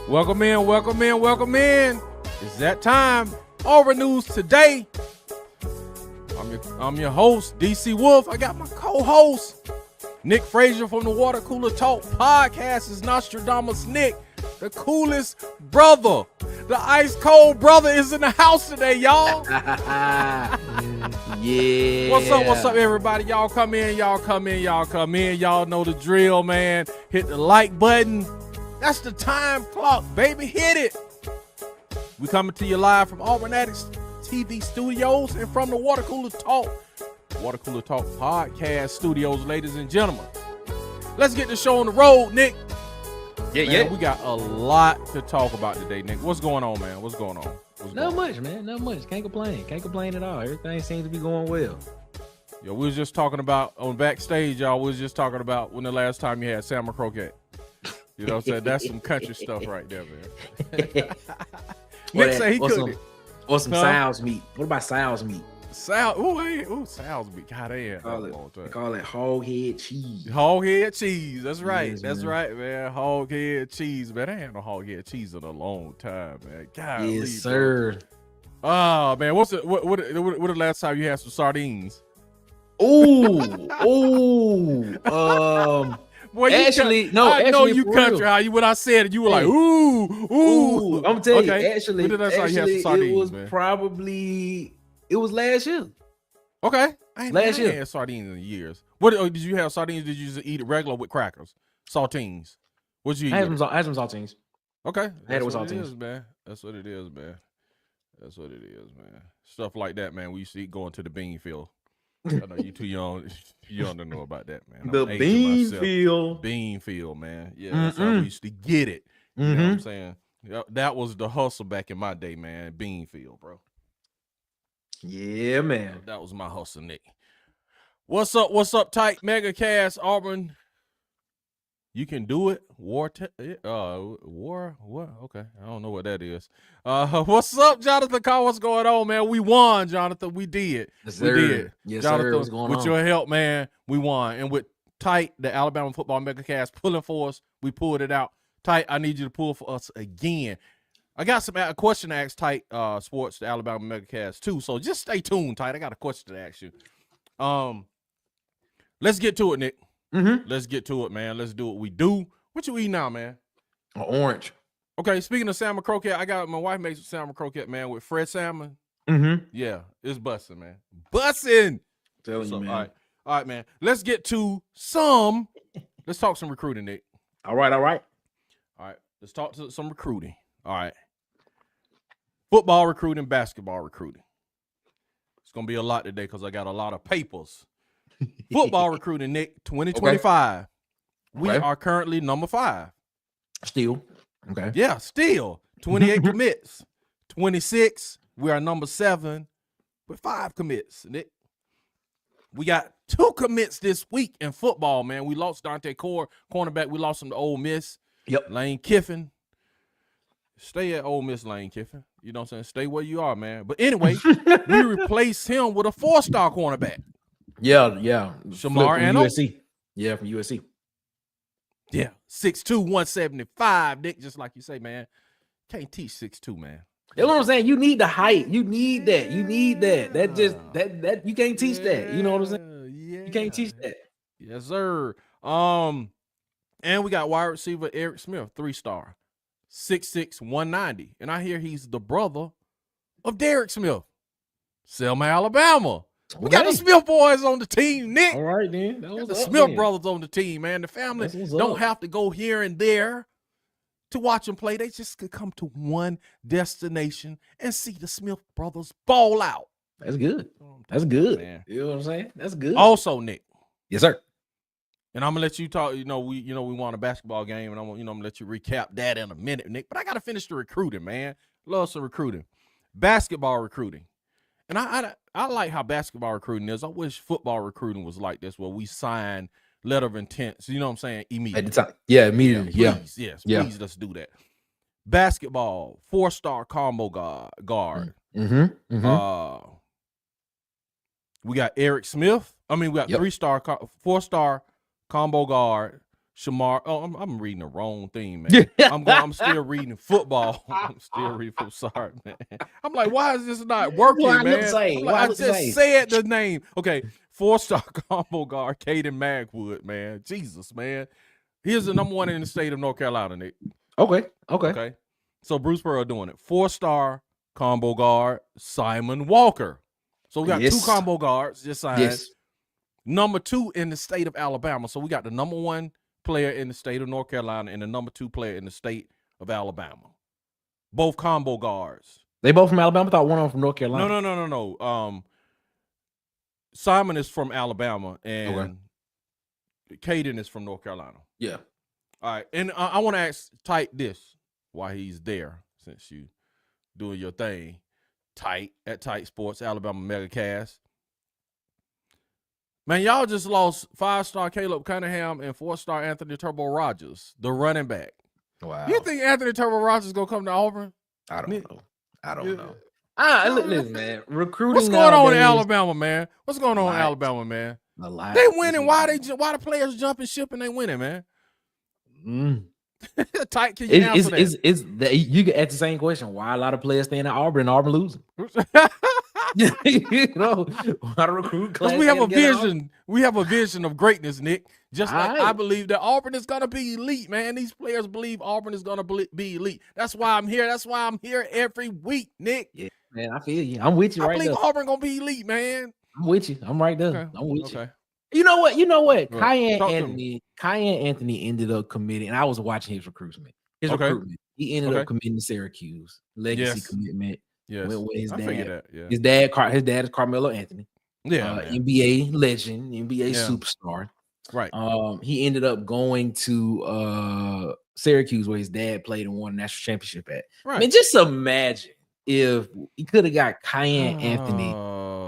Welcome in, welcome in, welcome in. It's that time. Auburn News Today. I'm your host, DC Wolf. I got my co-host, Nick Frazier from the Water Cooler Talk podcast. Is Nostradamus Nick, the coolest brother. The ice cold brother is in the house today, y'all. Yeah. What's up, everybody? Y'all come in, y'all come in, y'all come in. Y'all know the drill, man. Hit the like button. That's the time clock, baby. Hit it. We coming to you live from Auburn ADDICTS-TV studios and from the Water Cooler Talk podcast studios, ladies and gentlemen. Let's get the show on the road, Nick. Yeah. We got a lot to talk about today, Nick. What's going on, man? What's going on? Not much, man. Not much. Can't complain. Can't complain at all. Everything seems to be going well. Yo, we was just talking about on backstage, y'all. We was just talking about when the last time you had salmon croquette. You know what I'm saying? That's some country stuff right there, man. Nick said he cooked it. Or some sow's meat. What about sow's meat? Sow's meat. God damn. They call it hog head cheese. Hog head cheese. That's right. Yes, That's man. right, man. Hog head cheese, man. I ain't had no hog head cheese in a long time, man. God, Yes, sir. Oh man, what the last time you had some sardines? Boy, actually, I know you for country. real. How you? When I said it, you were like, ooh. I'm telling you, Okay. actually, When did I saw you had some sardines, it was man? it was last year. Okay, I ain't Last year. had sardines in years. What did you have sardines? Did you just eat it regular with crackers, saltines? What'd you eat? I had some saltines. Okay, I had it with what saltines. is, man. That's what it is, man. That's what it is, man. Stuff like that, man. We used to eat going to the bean field. I know you too young to know about that, man. The I'm aging bean myself. field. Bean field, man. Yeah, that's how we used to get it. You know what I'm saying? Yeah, that was the hustle back in my day, man. Bean field, bro. Yeah, man. That was my hustle, Nick. What's up? What's up, tight mega cast Auburn? You can do it. War. What? Okay, I don't know what that is. What's up, Jonathan? Call, what's going on, man? We won, Jonathan. We did. Yes, We sir. did. Yes, Jonathan, sir. What's going with on? your help, man, we won. And with Tight, the Alabama Football Megacast pulling for us, we pulled it out. Tight, I need you to pull for us again. I got a question to ask Tight Sports, the Alabama Megacast too. So just stay tuned, Tight. I got a question to ask you. Let's get to it, Nick. Let's get to it, man. Let's do what we do. What you eat now, man? An orange. Okay, speaking of salmon croquette, my wife makes salmon croquette, man, with fresh salmon. Yeah, it's busting, man. Busting. Telling you, man. All right, man. Let's talk some recruiting, Nick. All right. Let's talk to some recruiting. All right. Football recruiting, basketball recruiting. It's going to be a lot today because I got a lot of papers. Football recruiting, Nick, 2025. Okay. We are currently number 5. Still. Okay. Yeah, still 28 commits. 26, we are number 7 with 5 commits. Nick, we got 2 commits this week in football, man. We lost Dante Core, cornerback. We lost him to Ole Miss. Yep. Lane Kiffin. Stay at Ole Miss, Lane Kiffin. You know what I'm saying? Stay where you are, man. But anyway, we replaced him with a 4-star cornerback. Yeah. Shamar from Anno? USC. Yeah, from USC. Yeah. 6'2", 175, Nick, just like you say, man. Can't teach 6'2", man. You know what I'm saying? You need the height. You need that. That you can't teach that. You know what I'm saying? Yeah. You can't teach that. Yes, sir. And we got wide receiver Eric Smith, 3-star, 6'6", 190. And I hear he's the brother of Derek Smith, Selma, Alabama. We got the Smith boys on the team, Nick. All right, then. The Smith brothers on the team, man. The family don't have to go here and there to watch them play. They just could come to one destination and see the Smith brothers ball out. That's good. That's good. Man. You know what I'm saying? That's good. Also, Nick. Yes, sir. And I'm gonna let you talk. We won a basketball game, and I'm gonna let you recap that in a minute, Nick. But I gotta finish the recruiting, man. Love some recruiting, basketball recruiting, and I like how basketball recruiting is. I wish football recruiting was like this, where we sign letter of intent. So you know what I'm saying? Immediately. At the time. Yeah, immediately. Yeah. Please, yes, Yeah. please, let's do that. Basketball, 4-star combo guard. We got Eric Smith. We got 4-star combo guard Shamar. Oh, I'm reading the wrong thing, man. I'm still reading football. I'm still reading. Sorry, man. I'm like, why is this not working, man? I'm like, I just said the name. Okay, 4-star combo guard, Caden Magwood, man. Jesus, man. Here's the number 1 in the state of North Carolina, Nick. Okay. So Bruce Pearl doing it. 4-star combo guard, Simon Walker. So we got 2 combo guards just signed. Yes. Number 2 in the state of Alabama. So we got the number 1 player in the state of North Carolina and the number 2 player in the state of Alabama. Both combo guards. They both from Alabama? I thought one of them from North Carolina. No. Simon is from Alabama and Caden is from North Carolina. Yeah. All right. And I want to ask Tight this while he's there, since you doing your thing. Tight at Tight Sports, Alabama Megacast. Man, y'all just lost 5-star Caleb Cunningham and 4-star Anthony Turbo Rogers, the running back. Wow. You think Anthony Turbo Rogers is going to come to Auburn? I don't know. Listen, man. Recruiting. What's going on in Alabama, man? What's going on in Alabama, man? They winning. Why the players jumping ship and they winning, man? Tight, can you answer that? You get at the same question. Why a lot of players staying at Auburn and Auburn losing? You know, why the recruit class? We have a vision. We have a vision of greatness, Nick. Just like I believe that Auburn is gonna be elite, man. These players believe Auburn is gonna be elite. That's why I'm here. That's why I'm here every week, Nick. Yeah, man, I feel you. I'm with you right there. I believe Auburn gonna be elite, man. I'm with you. I'm right there. Okay. I'm with you. You know what? Cayenne Anthony ended up committing, and I was watching his recruitment. He ended up committing to Syracuse. Legacy commitment. Yes. Went with his I dad. figured that. Yeah. His dad is Carmelo Anthony. Yeah. NBA legend, NBA superstar. Right. He ended up going to Syracuse, where his dad played and won a national championship at. Right. I mean, just imagine if he could have got Cayenne Anthony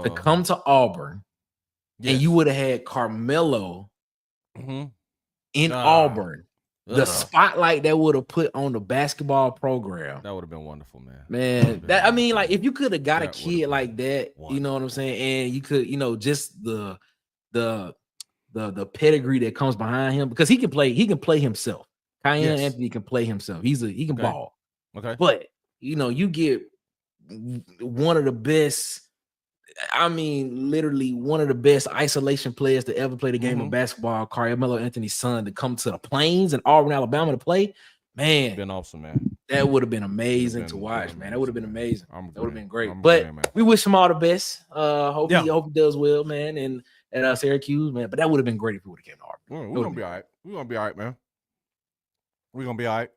to come to Auburn. Yes. And you would have had Carmelo in Auburn. The spotlight that would have put on the basketball program. That would have been wonderful, man. Like if you could have got a kid like that, you know what I'm saying, and you could, just the pedigree that comes behind him, because he can play himself. Cayenne Anthony can play himself. He can ball. Okay, but you get one of the best. I mean, literally one of the best isolation players to ever play the game of basketball, Carmelo Anthony's son, to come to the Plains in Auburn, Alabama to play. Man, it's been awesome, man. That would have been amazing to watch, man. That would have been amazing. That would have been great. But we wish him all the best. Hope he does well, man, and at Syracuse, man. But that would have been great if he would have came to Auburn. We're gonna be all right. We're gonna be all right, man. We're gonna be all right.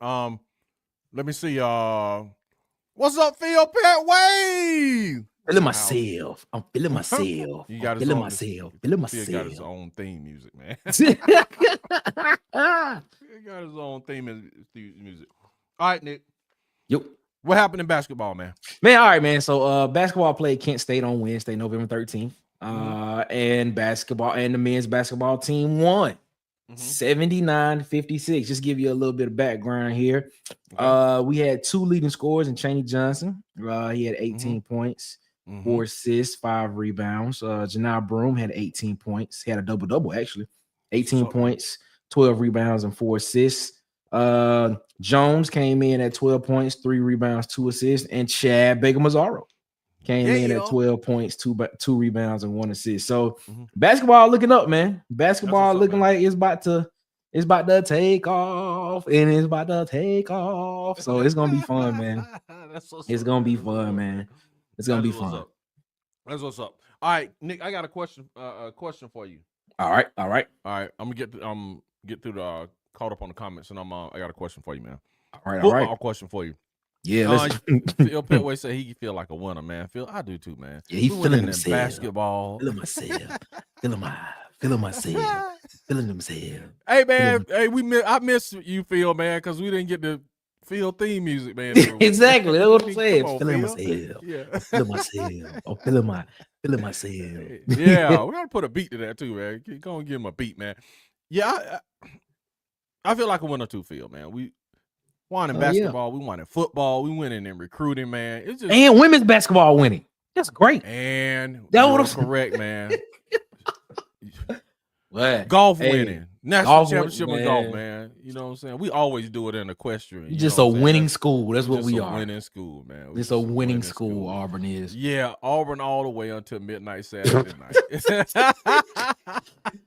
Let me see. What's up, Phil Petway? Feeling myself. I'm feeling myself. You got feeling myself. Feeling myself. He got his own theme music, man. He got his own theme music. All right, Nick. Yep. What happened in basketball, man? Man, all right, man. So basketball played Kent State on Wednesday, November 13th. And the men's basketball team won 79-56. Just give you a little bit of background here. We had 2 leading scorers in Chaney Johnson. He had 18 points. 4 assists, 5 rebounds. Janai Broom had 18 points. He had a double-double, actually. 18 points, 12 rebounds, and 4 assists. Jones came in at 12 points, 3 rebounds, 2 assists. And Chad Baker-Mazzaro came in at 12 points, 2 rebounds, and 1 assist. So basketball looking up, man. Basketball looking like it's about to take off, and it's about to take off. So it's gonna be fun, man. It's gonna be fun, man. It's gonna be fun. That's what's up. All right, Nick, I got a question for you. All right. I'm gonna get through the caught up on the comments, and I got a question for you, man. All right. Football question for you. Yeah, Phil Petway said he feel like a winner, man. Phil, I do too, man. Yeah, he feeling himself. Basketball. Feeling myself. Feeling himself. Hey, man. I miss you, Phil, man, because we didn't get the Phil theme music, man. Exactly. That's what I'm saying. Feeling myself. Yeah. Feeling myself. I'm feeling myself. Yeah, we gotta put a beat to that too, man. Go and give him a beat, man. Yeah, I feel like a winner too, Phil, man. We won in basketball, we won in football, we winning in recruiting, man. It's just and women's basketball winning. That's great. And that was correct, man. What? Golf winning. National championship in golf, man. You know what I'm saying? We always do it in equestrian. You're just a winning school. That's what we are. Winning school, man. It's a winning school. Auburn is. Yeah, Auburn all the way until midnight Saturday night.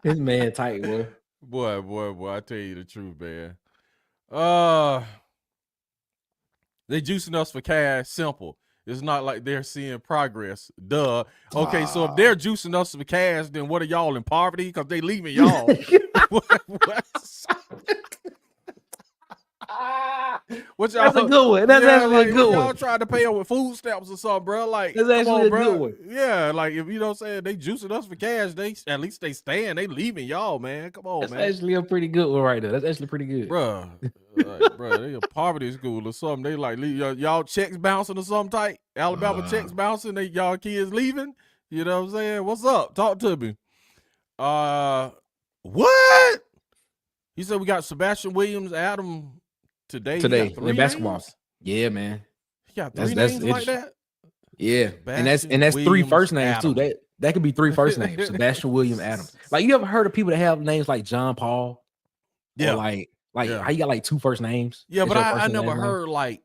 This man tight, boy. Boy, I tell you the truth, man. They juicing us for cash. Simple. It's not like they're seeing progress. Duh. Okay, so if they're juicing us for cash, then what are y'all in poverty? Because they leaving y'all. What y'all? That's a good one. That's actually a good one. Y'all trying to pay them with food stamps or something, bro. Like, that's actually a good one. Yeah, like if you know what I'm saying, they juicing us for cash. They at least they staying. They leaving y'all, man. Come on, that's man. That's actually a pretty good one right there. That's actually pretty good, bro. Like, bro, they a poverty school or something. They like y'all checks bouncing or something tight. Alabama checks bouncing. Y'all kids leaving. You know what I'm saying? What's up? Talk to me. What? He said we got Sebastian Williams, Adam today in basketball. Names? Yeah, man. He got three names like that. Yeah, Sebastian and that's Williams, 3 first names Adam. too. That could be 3 first names. Sebastian Williams, Adam. Like you ever heard of people that have names like John Paul? Yeah, or like how you got like 2 first names? Yeah, but I never heard like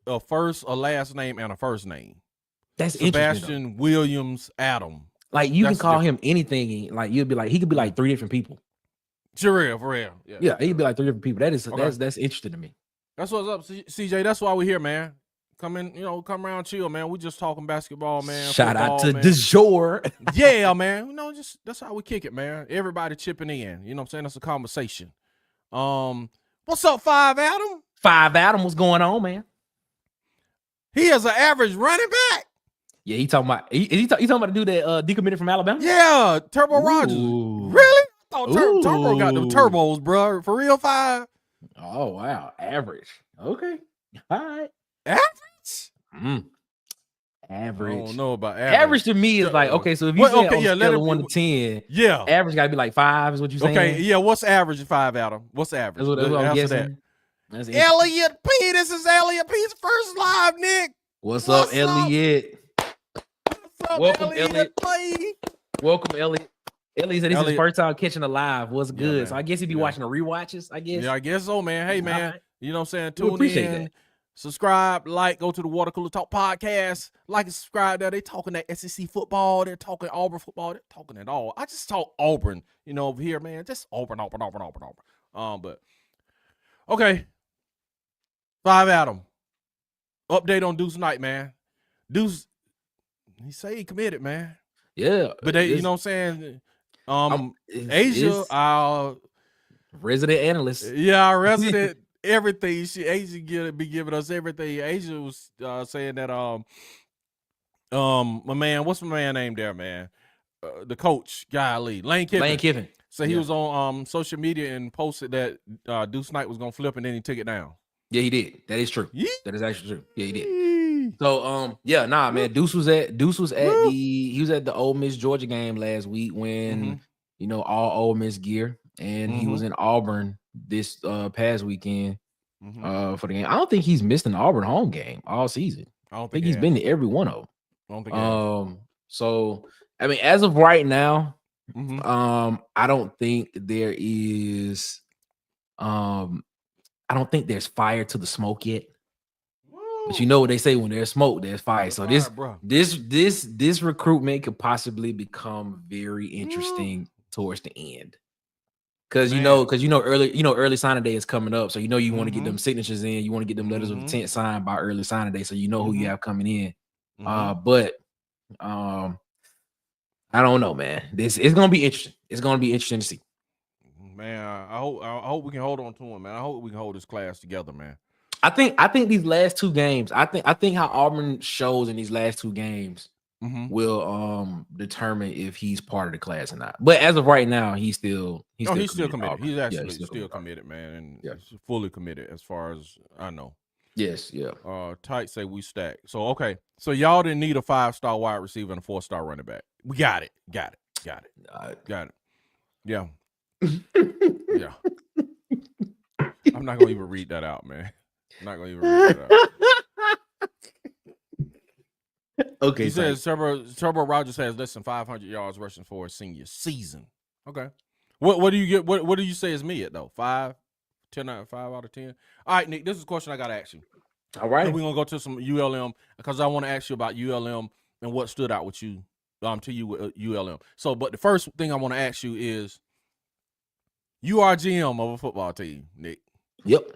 a first, a last name, and a first name. That's Sebastian Williams, Adam. Like you can call him anything. Like you'll be like he could be like 3 different people. For real. Yeah, he could be like 3 different people. That's interesting to me. That's what's up, CJ. That's why we're here, man. Come in, come around, chill, man. We just talking basketball, man. Shout football, out to man. Du jour. Yeah, man. Just that's how we kick it, man. Everybody chipping in. You know what I'm saying? That's a conversation. What's up, 5 Adam? 5 Adam, what's going on, man? He is an average running back. Yeah, he talking about he talking about the dude that decommitted from Alabama. Yeah, Turbo Rogers. Really? I thought Turbo got them turbos, bro. For real, 5. Oh wow, average. Okay, all right. Average. Average. I don't know about average. Average to me is like okay. So if you say on a scale of 1 to 10, yeah, average got to be like 5. Is what you saying? Okay, yeah. What's average at 5, Adam? What's average? That's what I'm guessing. Elliot P. This is Elliot P's first live, Nick. What's up, Elliot? What's up, welcome, Elliot. Welcome, Elliot. Elliot said this is his first time catching a live. What's good? Man. So I guess he'd be watching the rewatches, I guess. Yeah, I guess so, man. Hey, man. Right. You know what I'm saying? Tune in, that. Subscribe, like, go to the Water Cooler Talk podcast. Like and subscribe there. They talking that SEC football. They're talking Auburn football. They're talking it all. I just talk Auburn, over here, man. Just Auburn. But okay. 5 Adam. Update on Deuce Knight, man. Deuce, he say he committed, man. Yeah. But they, you know what I'm saying? Asia, our resident analyst. Yeah, our resident everything. Asia be giving us everything. Asia was saying that my man, what's my man name there, man? The coach, Lane Kiffin. So he was on social media and posted that Deuce Knight was gonna flip and then he took it down. Yeah, he did. That is true. Yeah. That is actually true. Yeah, he did. So man. Deuce was at the Ole Miss Georgia game last week when all Ole Miss gear, and he was in Auburn this past weekend for the game. I don't think he's missed an Auburn home game all season. I don't think he's been to every one of them. I don't think so I mean, as of right now, I don't think there is I don't think there's fire to the smoke yet. But you know what they say, when there's smoke, there's fire. So this recruitment could possibly become very interesting towards the end. Cause early signing day is coming up. So you want to get them signatures in, you want to get them letters of intent signed by early signing day. So you know who you have coming in. But I don't know, man. It's gonna be interesting. It's gonna be interesting to see. Man, I hope we can hold on to him, man. I hope we can hold this class together, man. I think these last 2 games, I think how Auburn shows in these last 2 games will determine if he's part of the class or not. But as of right now, he's still committed. He's actually still committed, man, and he's fully committed as far as I know. Yes, yeah. Tight say we stack. So okay, so y'all didn't need a 5-star wide receiver and a 4-star running back. We got it. Yeah. Yeah. I'm not gonna even read that out, man. I'm not gonna even read that out. Okay. He says Turbo Rogers has less than 500 yards rushing for his senior season. Okay. What do you get? What do you say is me at though? 5, 10 out of 5 out of 10. All right, Nick. This is a question I got to ask you. All right. Then we're gonna go to some ULM because I want to ask you about ULM and what stood out with you, to you with ULM. So, but the first thing I want to ask you is, you are GM of a football team, Nick. Yep.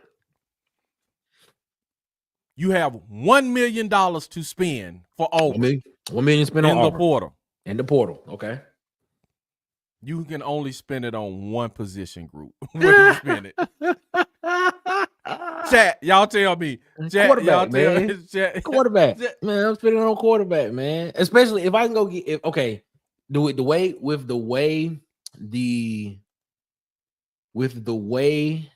You have $1 million to spend for Auburn. $1 million spent on in Auburn. The portal. In the portal. Okay. You can only spend it on one position group. Where do you spend it? Chat, y'all tell me. Chat, quarterback, man. Chat. Quarterback. Man, I'm spending on quarterback, man. Especially if I can go get the way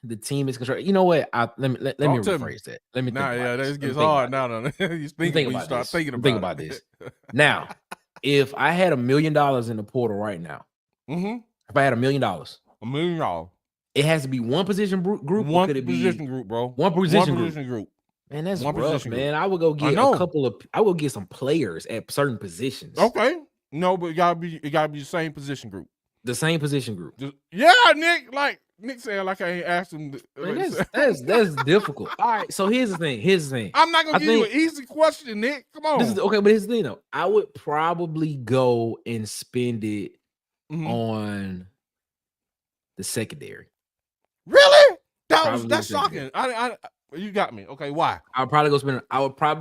the team is constructed. You know what? Let me rephrase that. Let me think about this. This gets hard. No. You start thinking about this. Now, if I had $1 million in the portal right now, if I had $1 million, $1 million, it has to be one position group. One could it position be group, bro. One position group. Man, that's rough, man. I would go get I will get some players at certain positions. Okay. No, but it gotta be the same position group. The same position group. Yeah, Nick. Like Nick said, like I ain't asked him. Man, that's difficult. All right, so here's the thing. I'm not gonna give you an easy question, Nick. Come on. But here's the thing though. I would probably go and spend it on the secondary. Really? That's shocking. You got me. Okay, why? I would probably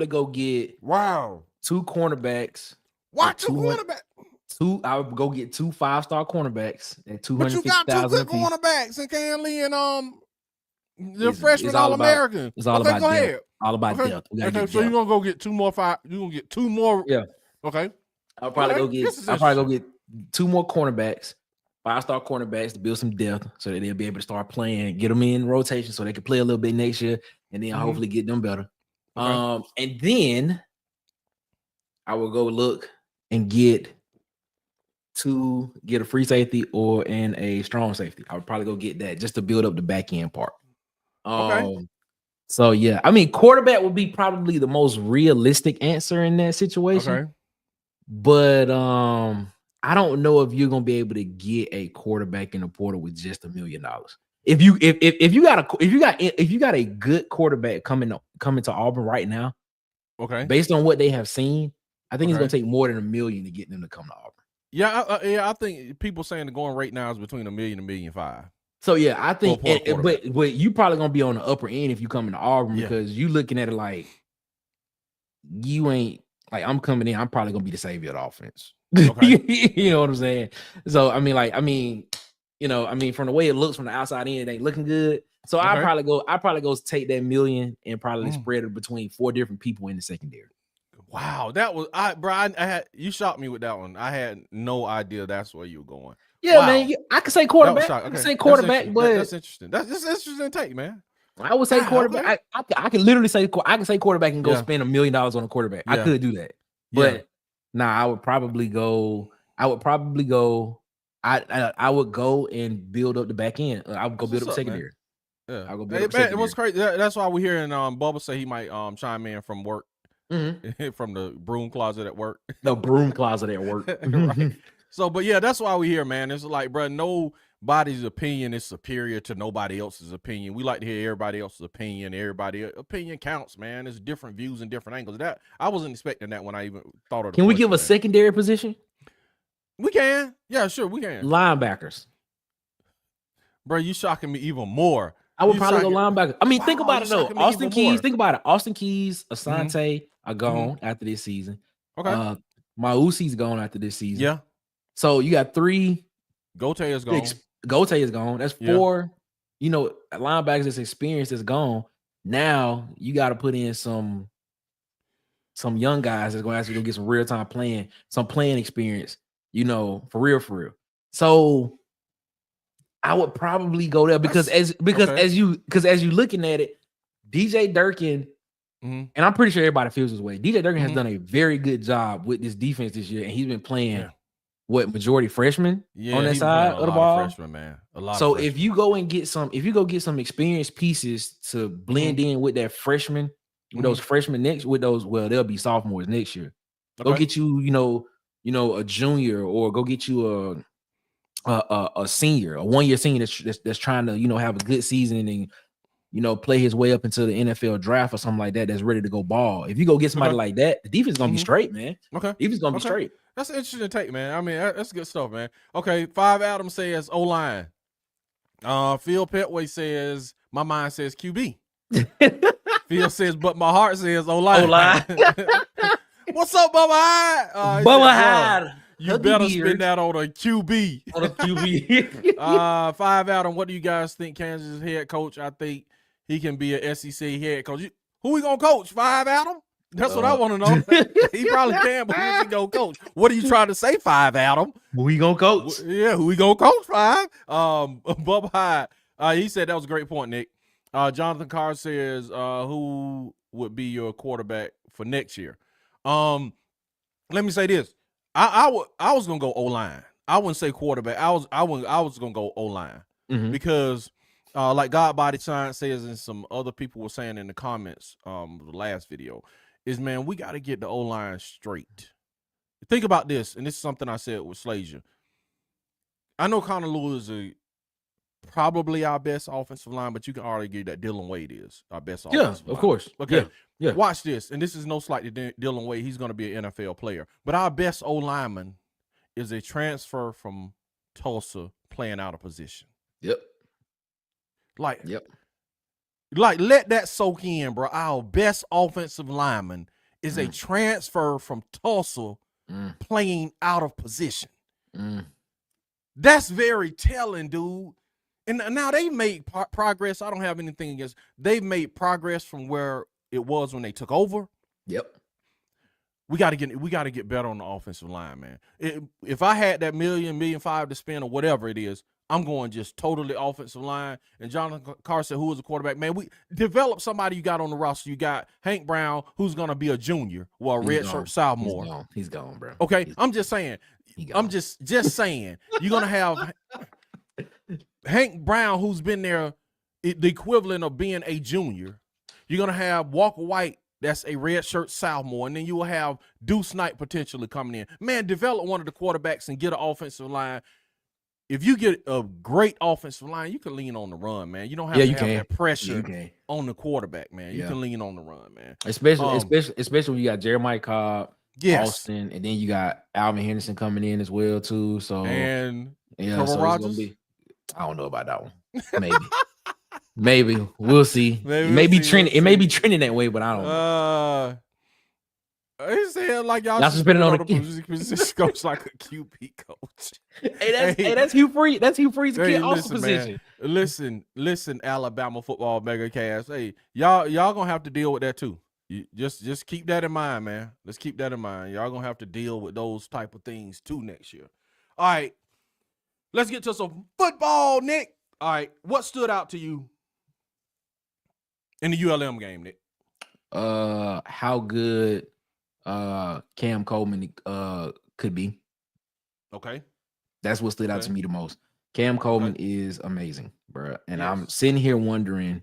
go get 2 cornerbacks. Why 2 cornerbacks? I would go get 2 5-star cornerbacks at $250,000. But you got 2 good cornerbacks and Canley and the freshman All-American. It's all about depth. All about depth. So you're gonna go get 2 more you're gonna get 2 more. Yeah. Okay. I'll probably go get 2 more cornerbacks. 5-star cornerbacks to build some depth so that they'll be able to start playing, get them in rotation so they can play a little bit next year and then hopefully get them better. Okay. And then I will go look and get a free safety and a strong safety. I would probably go get that just to build up the back end part. Okay. So yeah, I mean, quarterback would be probably the most realistic answer in that situation. Okay. But I don't know if you're gonna be able to get a quarterback in the portal with just $1 million. If you got a good quarterback coming to Auburn right now, okay, based on what they have seen, I think it's gonna take more than $1 million to get them to come to Auburn. Yeah, I think people saying the going rate now is between $1 million and $1.5 million. So yeah, I think, but you probably gonna be on the upper end if you come into Auburn because you looking at it like you ain't like I'm coming in. I'm probably gonna be the savior of the offense. Okay. You know what I'm saying? So from the way it looks from the outside in, it ain't looking good. So I probably go take that $1 million and probably spread it between 4 different people in the secondary. Wow, that was you shocked me with that one. I had no idea that's where you were going. Yeah, wow. Man, I could say quarterback. I can say quarterback, but that's interesting. That's interesting take, man. I would say quarterback. Okay. I can literally say quarterback and go spend $1 million on a quarterback. I could do that, but. Nah, I would go and build up the back end. I would go build up the secondary. Yeah. I'll go build up the secondary. It was crazy. That's why we're hearing Bubba say he might chime in from work. From the broom closet at work. The broom closet at work. Right. So, but yeah, that's why we're here, man. It's like, bro, nobody's opinion is superior to nobody else's opinion. We like to hear everybody else's opinion. Everybody's opinion counts, man. There's different views and different angles. That I wasn't expecting that when I even thought of it. Can we give a secondary position? We can. Yeah, sure, we can. Linebackers. Bro, you shocking me even more. I would probably go linebacker. I mean, think about it though. Austin Keys, think about it. Austin Keys, Asante are gone after this season. Okay. Mausi's gone after this season. Yeah. So you got 3. Gote is gone. Gote is gone. That's 4. You know, linebackers that's experienced is gone. Now you got to put in some young guys that's going to actually go get some real time playing, some playing experience. You know, for real. So I would probably go there because as you looking at it, DJ Durkin, and I'm pretty sure everybody feels this way. DJ Durkin has done a very good job with this defense this year, and he's been playing majority freshmen on that side of the ball. Freshmen, man. A lot. So if you go get some experienced pieces to blend in with that freshman, with those freshmen they'll be sophomores next year. Okay. Go get you a junior, or go get you a senior, a 1 year senior that's trying to, you know, have a good season and, you know, play his way up into the NFL draft or something like that, that's ready to go ball. If you go get somebody like that, the defense is gonna be straight, man. Okay. Defense is gonna be straight. That's an interesting take, man. I mean, that's good stuff, man. Okay, 5 Adams says O-line. Phil Petway says, my mind says QB. Phil says, but my heart says O-line. What's up, Bubba Hyde? Bubba Hyde. You better spend that on a QB. On a QB. 5 Adam, what do you guys think Kansas head coach? I think he can be a SEC head coach. Who we gonna coach? 5 Adam? That's what I want to know. He probably can, but who's he gonna coach? What are you trying to say, 5 Adam? Who he gonna coach? Yeah, who we gonna coach, 5? Bubba Hyde. He said that was a great point, Nick. Jonathan Carr says, who would be your quarterback for next year? Let me say this. I was gonna go O-line. I wouldn't say quarterback. I was gonna go O-line because like God Body Science says, and some other people were saying in the comments, the last video, is man, we got to get the O-line straight. Think about this, and this is something I said with Slazier. I know Connor Lewis is probably our best offensive line, but you can argue that Dylan Wade is our best offensive line. Of course. Okay. Yeah. Watch this, and this is no slight to Dylan Wade. He's going to be an NFL player. But our best O-lineman is a transfer from Tulsa playing out of position. Like, let that soak in, bro. Our best offensive lineman is a transfer from Tulsa playing out of position. That's very telling, dude. And now they've made progress. I don't have anything against. They've made progress from where it was when they took over. We got to get better on the offensive line, man. If I had that $1.5 million to spend or whatever it is, I'm going just totally offensive line. And Jonathan Carr said, who is a quarterback? Man, we develop somebody you got on the roster. You got Hank Brown, who's going to be a junior, well, a redshirt sophomore. He's gone, bro. Okay, I'm just saying. I'm just saying. You're going to have Hank Brown, who's been there, the equivalent of being a junior. You're going to have Walker White, that's a redshirt sophomore, and then you will have Deuce Knight potentially coming in. Man, develop one of the quarterbacks and get an offensive line. If you get a great offensive line, you can lean on the run, man. You don't have to have that pressure on the quarterback, man. You can lean on the run, man. Especially when you got Jeremiah Cobb, Austin, and then you got Alvin Henderson coming in as well, too. So and so Rogers. I don't know about that one. Maybe we'll see. It may be trending that way, but I don't know. He said like y'all should spend it on a position coach like a QB coach. Hey, that's Hugh Freeze. That's Hugh Freeze kid also position. Listen, Alabama football mega cast. Hey, y'all gonna have to deal with that too. You just keep that in mind, man. Let's keep that in mind. Y'all gonna have to deal with those type of things too next year. All right, let's get to some football, Nick. All right, what stood out to you in the ULM game, Nick? How good Cam Coleman could be. Okay. That's what stood out to me the most. Cam Coleman is amazing, bro. And I'm sitting here wondering,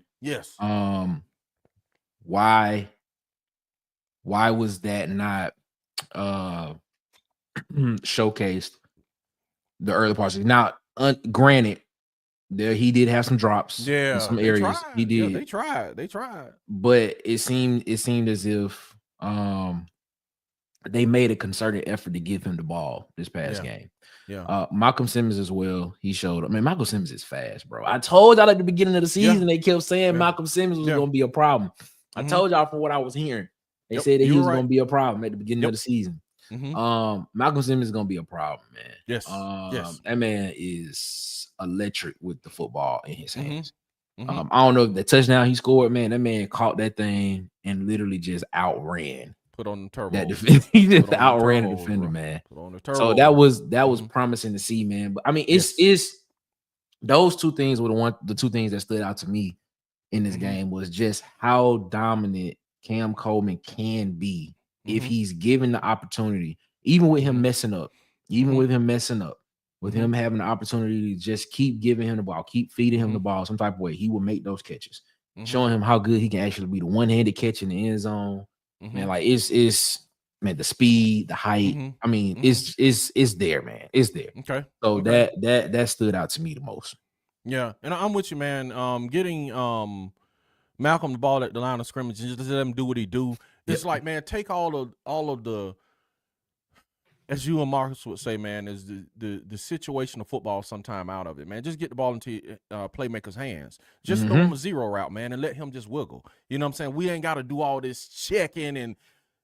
why was that not showcased the early parts? Now, granted, there he did have some drops in some areas. He did. Yeah, they tried. But it seemed as if they made a concerted effort to give him the ball this past game. Malcolm Simmons as well. He showed up. Man, Malcolm Simmons is fast, bro. I told y'all at the beginning of the season, they kept saying Malcolm Simmons was going to be a problem. I told y'all from what I was hearing. They said that he was going to be a problem at the beginning of the season. Malcolm Simmons is going to be a problem, man. Yes. That man is electric with the football in his hands. I don't know if the touchdown he scored, man, that man caught that thing and literally just outran. Put on the turbo. He just outran the defender, man. Put on the turbo. So that was promising to see, man. But I mean, it's those two things were the two things that stood out to me in this game was just how dominant Cam Coleman can be if he's given the opportunity, even with him messing up, with him having the opportunity to just keep giving him the ball, keep feeding him the ball some type of way, he will make those catches, showing him how good he can actually be the one-handed catch in the end zone. Man, like it's man, the speed, the height. I mean, it's there, man. It's there. Okay. So okay. that stood out to me the most. Yeah, and I'm with you, man. Getting Malcolm the ball at the line of scrimmage and just let him do what he do. It's like, man, take all of the, as you and Marcus would say, man, is the situation of football sometime out of it, man. Just get the ball into playmaker's hands. Just throw him a zero route, man, and let him just wiggle. You know what I'm saying? We ain't got to do all this checking and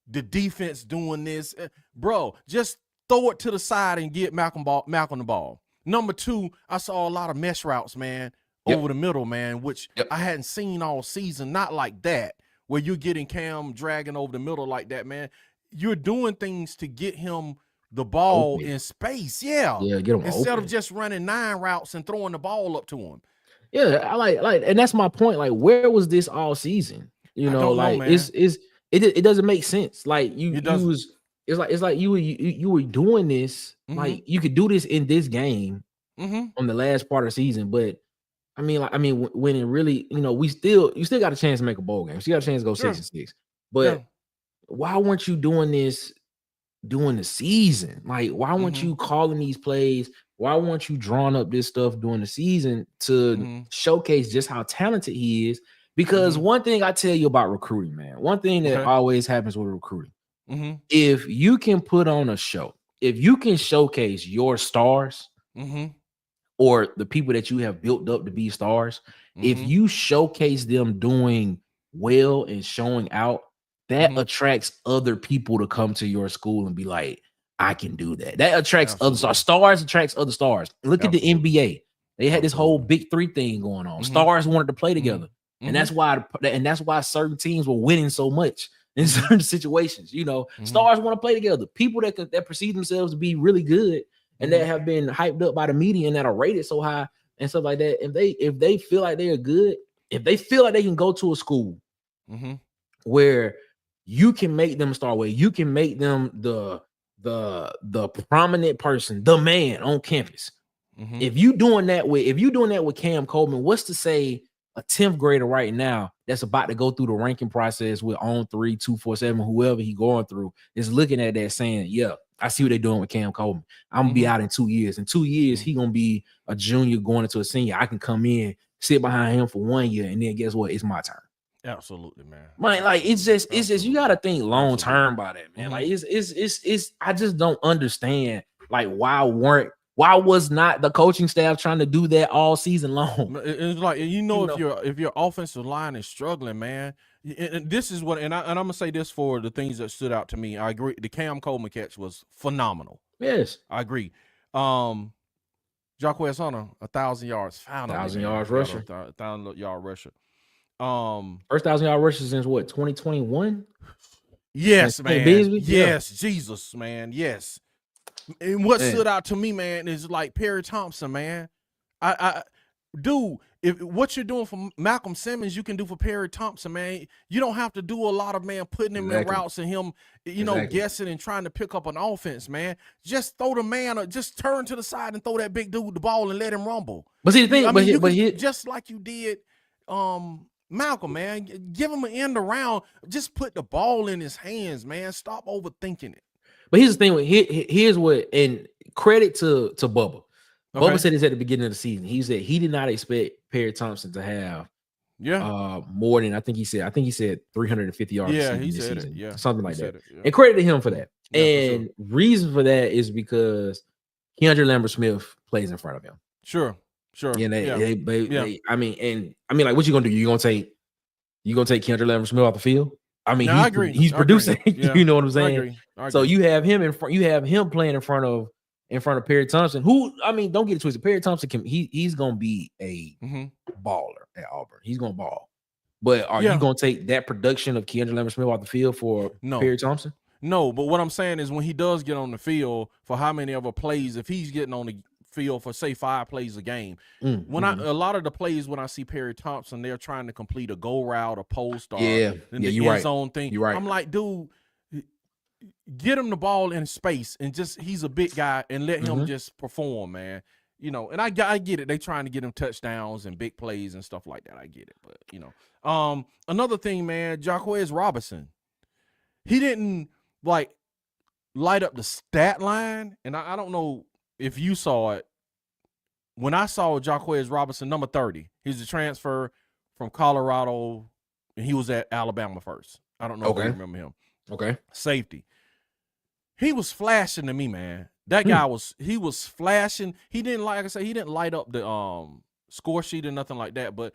the defense doing this. Bro, just throw it to the side and get Malcolm the ball. Number two, I saw a lot of mesh routes, man, over the middle, man, which I hadn't seen all season. Not like that, where you're getting Cam dragging over the middle like that, man. You're doing things to get him the ball in space, get him instead of just running 9 routes and throwing the ball up to him. Yeah, I like, and that's my point. Like, where was this all season? You know, like it doesn't make sense. Like it's like you were doing this. Like you could do this in this game on the last part of the season, but I mean, when it really, you know, you still got a chance to make a bowl game. You still got a chance to go 6-6. But why weren't you doing this during the season? Like, why weren't you calling these plays? Why weren't you drawing up this stuff during the season to showcase just how talented he is? Because one thing I tell you about recruiting, man, one thing that always happens with recruiting, if you can put on a show, if you can showcase your stars or the people that you have built up to be stars, if you showcase them doing well and showing out, that attracts other people to come to your school and be like, I can do that. That attracts other stars. Stars attracts other stars. Look at the NBA. They had this whole big 3 thing going on. Stars wanted to play together. And that's why certain teams were winning so much in certain situations. You know, stars want to play together. People that perceive themselves to be really good and that have been hyped up by the media and that are rated so high and stuff like that. If they feel like they are good, if they feel like they can go to a school where you can make them star, where you can make them the prominent person, the man on campus. If you doing that with Cam Coleman, what's to say a 10th grader right now that's about to go through the ranking process with On 3, 247, whoever he going through is looking at that saying, yeah, I see what they're doing with Cam Coleman. I'm gonna be out in 2 years. In 2 years, he gonna be a junior going into a senior. I can come in, sit behind him for 1 year, and then guess what? It's my turn. Absolutely, man. Like it's just you gotta think long term about it, man. Like it's I just don't understand like why was not the coaching staff trying to do that all season long? It's like, if your offensive line is struggling, man. And this is what, and I'm gonna say this for the things that stood out to me. I agree. The Cam Coleman catch was phenomenal. Yes, I agree. Jacquez Hunter, 1,000 yards, 1,000 yards rusher, 1,000-yard rusher. First 1,000-yard rusher since what, 2021? Yes, man. Bisbee? Yes, Jesus, man. Yes. And what stood out to me, man, is like Perry Thompson, man. Dude, if what you're doing for Malcolm Simmons, you can do for Perry Thompson, man. You don't have to do a lot of, man, putting him in routes and him, guessing and trying to pick up an offense, man. Just throw the man, or just turn to the side and throw that big dude the ball and let him rumble. But see the thing, just like you did, Malcolm, man, give him an end around. Just put the ball in his hands, man. Stop overthinking it. But here's the thing. Here's what, and credit to Bubba. Okay. Bubba said this at the beginning of the season. He said he did not expect Perry Thompson to have more than I think he said 350 yards. Yeah, he said it. Yeah, something like that. And credit to him for that. Yeah, and reason for that is because Keandre Lambert-Smith plays in front of him. Sure. Yeah, I mean, like, what you gonna do? You gonna take Keandre Lambert-Smith off the field? I mean, I agree. He's producing. Yeah. You know what I'm saying? I agree. So you have him in front. You have him playing in front of Perry Thompson. Who, I mean, don't get it twisted. Perry Thompson he's gonna be a baller at Auburn. He's gonna ball. But are you gonna take that production of Keandre Lambert-Smith off the field for Perry Thompson? No. But what I'm saying is, when he does get on the field for how many other plays, if he's getting on the field for say 5 plays a game, a lot of the plays when I see Perry Thompson, they're trying to complete a go route, a post, or the end zone thing. You're right. I'm like, dude, get him the ball in space and he's a big guy, and let him just perform, man. And I get it. They trying to get him touchdowns and big plays and stuff like that. I get it, but another thing, man, Jacquez Robinson, he didn't, like, light up the stat line, and I don't know if you saw it. When I saw Jaquez Robinson, number 30, he's a transfer from Colorado, and he was at Alabama first. I don't know if you remember him. Okay. Safety. He was flashing to me, man. That guy was flashing. He didn't, like I said, he didn't light up the score sheet or nothing like that. But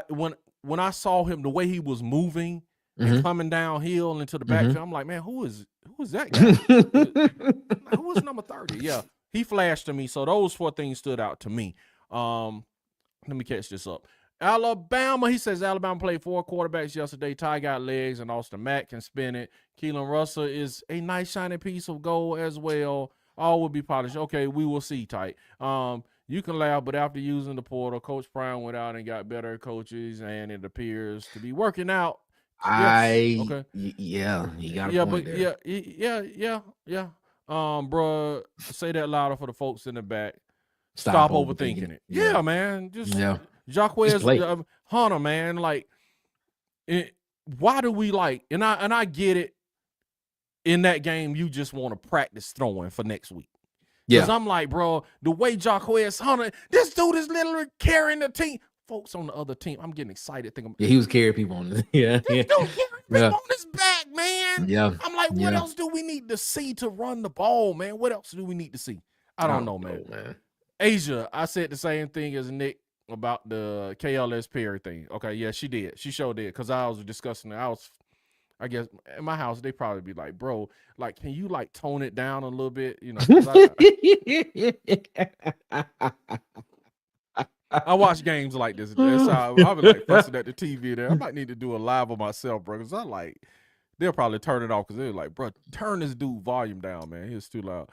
when I saw him, the way he was moving and coming downhill into the backfield, I'm like, man, who is that guy? Who is number 30? Yeah, he flashed to me. So those 4 things stood out to me. Let me catch this up. Alabama, he says Alabama played 4 quarterbacks yesterday. Ty got legs, and Austin Mack can spin it. Keelan Russell is a nice shiny piece of gold as well. All will be polished. Okay, we will see, Ty. You can laugh, but after using the portal, Coach Brown went out and got better coaches, and it appears to be working out. He got a point there. Yeah. Bruh, say that louder for the folks in the back. Stop overthinking it. Yeah, man. Jaquez Hunter, man. Like, why do we like? And I get it. In that game, you just want to practice throwing for next week. Because I'm like, bro, the way Jaquez Hunter, this dude is literally carrying the team. Folks on the other team, I'm getting excited thinking. Yeah, he was carrying people on this. This dude carrying people on his back, man. Yeah. I'm like, what else do we need to see to run the ball, man? What else do we need to see? I don't know, man. Asia, I said the same thing as Nick about the KLS Perry thing. Okay, yeah, she did. She sure did. Because I was discussing it. I guess in my house, they probably be like, bro, like, can you like tone it down a little bit? You know, I watch games like this. So I'll be like fussing at the TV there. I might need to do a live on myself, bro. Because they'll probably turn it off because they're like, bro, turn this dude volume down, man. He's too loud.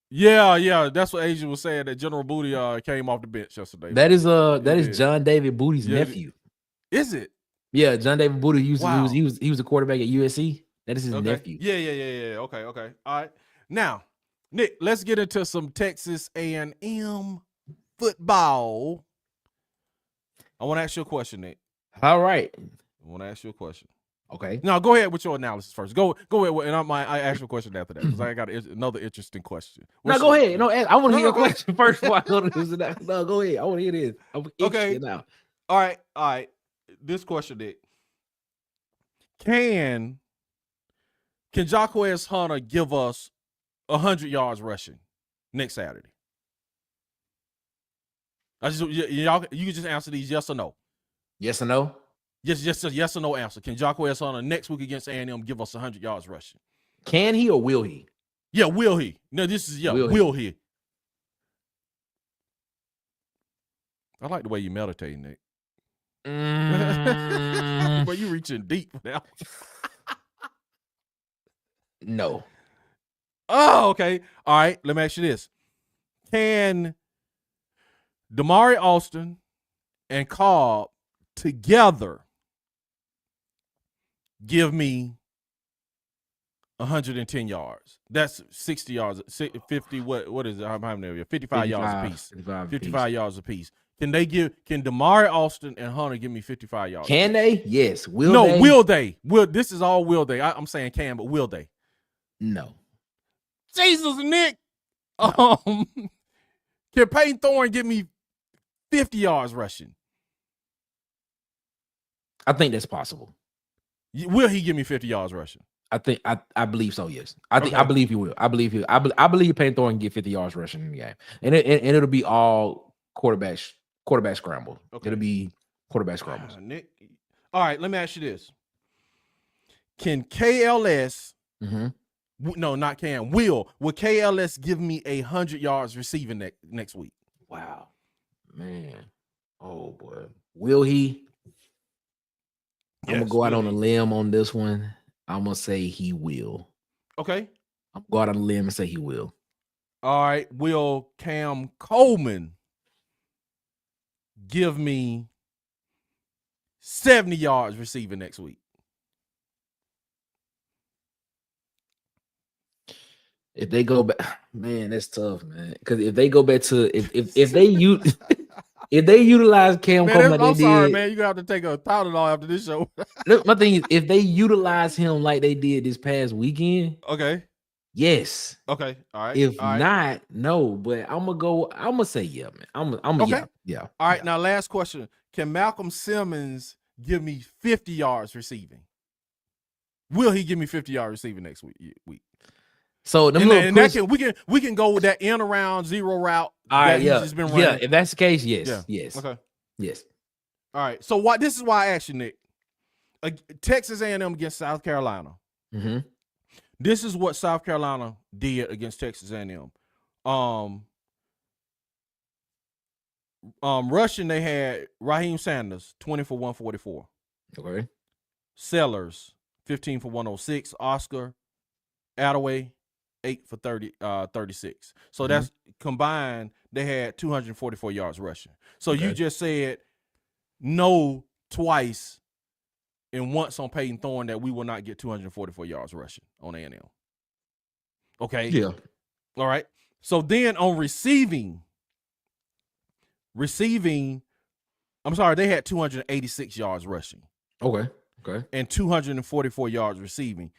Yeah, that's what Asia was saying. That General Booty came off the bench yesterday. That is John David Booty's nephew. Is it? Yeah, John David Booty he was a quarterback at USC. That is his nephew. Yeah. Okay. All right. Now, Nick, let's get into some Texas A&M football. I want to ask you a question, Nick. All right. I want to ask you a question. Okay. Now, go ahead with your analysis first. Go ahead, and I ask you a question after that because I got another interesting question. Go ahead. No, I want to hear your question first before I go to this. No, go ahead. I want to hear this. Okay. Now. All right. This question, Nick. Can Jaquez Hunter give us 100 yards rushing next Saturday? You can just answer these yes or no. Yes or no? Yes or no answer. Can Jaquez Hunter next week against A&M give us 100 yards rushing? Can he or will he? Yeah, will he? No, this is will he? I like the way you meditate, Nick. But you reaching deep now. No. Oh, okay. All right. Let me ask you this. Can Damari Alston and Cobb together give me 110 yards? That's 60 yards, 50. What is it? How many of you? 55 yards apiece. 55 yards apiece. Can Damari Alston and Hunter give me 55 yards? Can they? Yes. Will they? This is all will they. I'm saying can, but will they? No. Jesus, Nick. No. Can Peyton Thorne give me 50 yards rushing? I think that's possible. Will he give me 50 yards rushing? I believe so. Yes, I believe he will. I believe Peyton Thorne can get 50 yards rushing in the game, and it'll be all quarterback scramble. Okay. It'll be quarterback scrambles. Nick. All right, let me ask you this: Can KLS? No, not can. Will KLS give me 100 yards receiving next week? Wow, man. Oh boy, will he? Yes, I'm gonna go out on a limb on this one. I'm gonna say he will. Okay. I'm gonna go out on a limb and say he will. All right. Will Cam Coleman give me 70 yards receiving next week? If they go back, man, that's tough, man. Because if they go back to if they use if they utilize Cam Coleman, I'm sorry, man. You got to take a Tylenol after this show. Look, my thing is, if they utilize him like they did this past weekend, okay, yes. Okay, all right. If all right. not, no. But I'm gonna say yeah, man. I'm Okay. yeah. All right. Yeah. Now, last question: can Malcolm Simmons give me 50 yards receiving? Will he give me 50 yards receiving next week? So them we can go with that in around zero route that he's just been running. Yeah, if that's the case, yes. Yeah. Yes. Okay. Yes. All right. So this is why I asked you, Nick. Texas A&M against South Carolina. Mm-hmm. This is what South Carolina did against Texas A&M. Rushing, they had Raheem Sanders 20 for 144. Okay. Sellers 15 for 106. Oscar Attaway 8 for 36. So that's combined. They had 244 yards rushing. So you just said no twice and once on Peyton Thorne that we will not get 244 yards rushing on A&M. Okay. Yeah. All right. So then on receiving, I'm sorry, they had 286 yards rushing. Okay. And 244 yards receiving.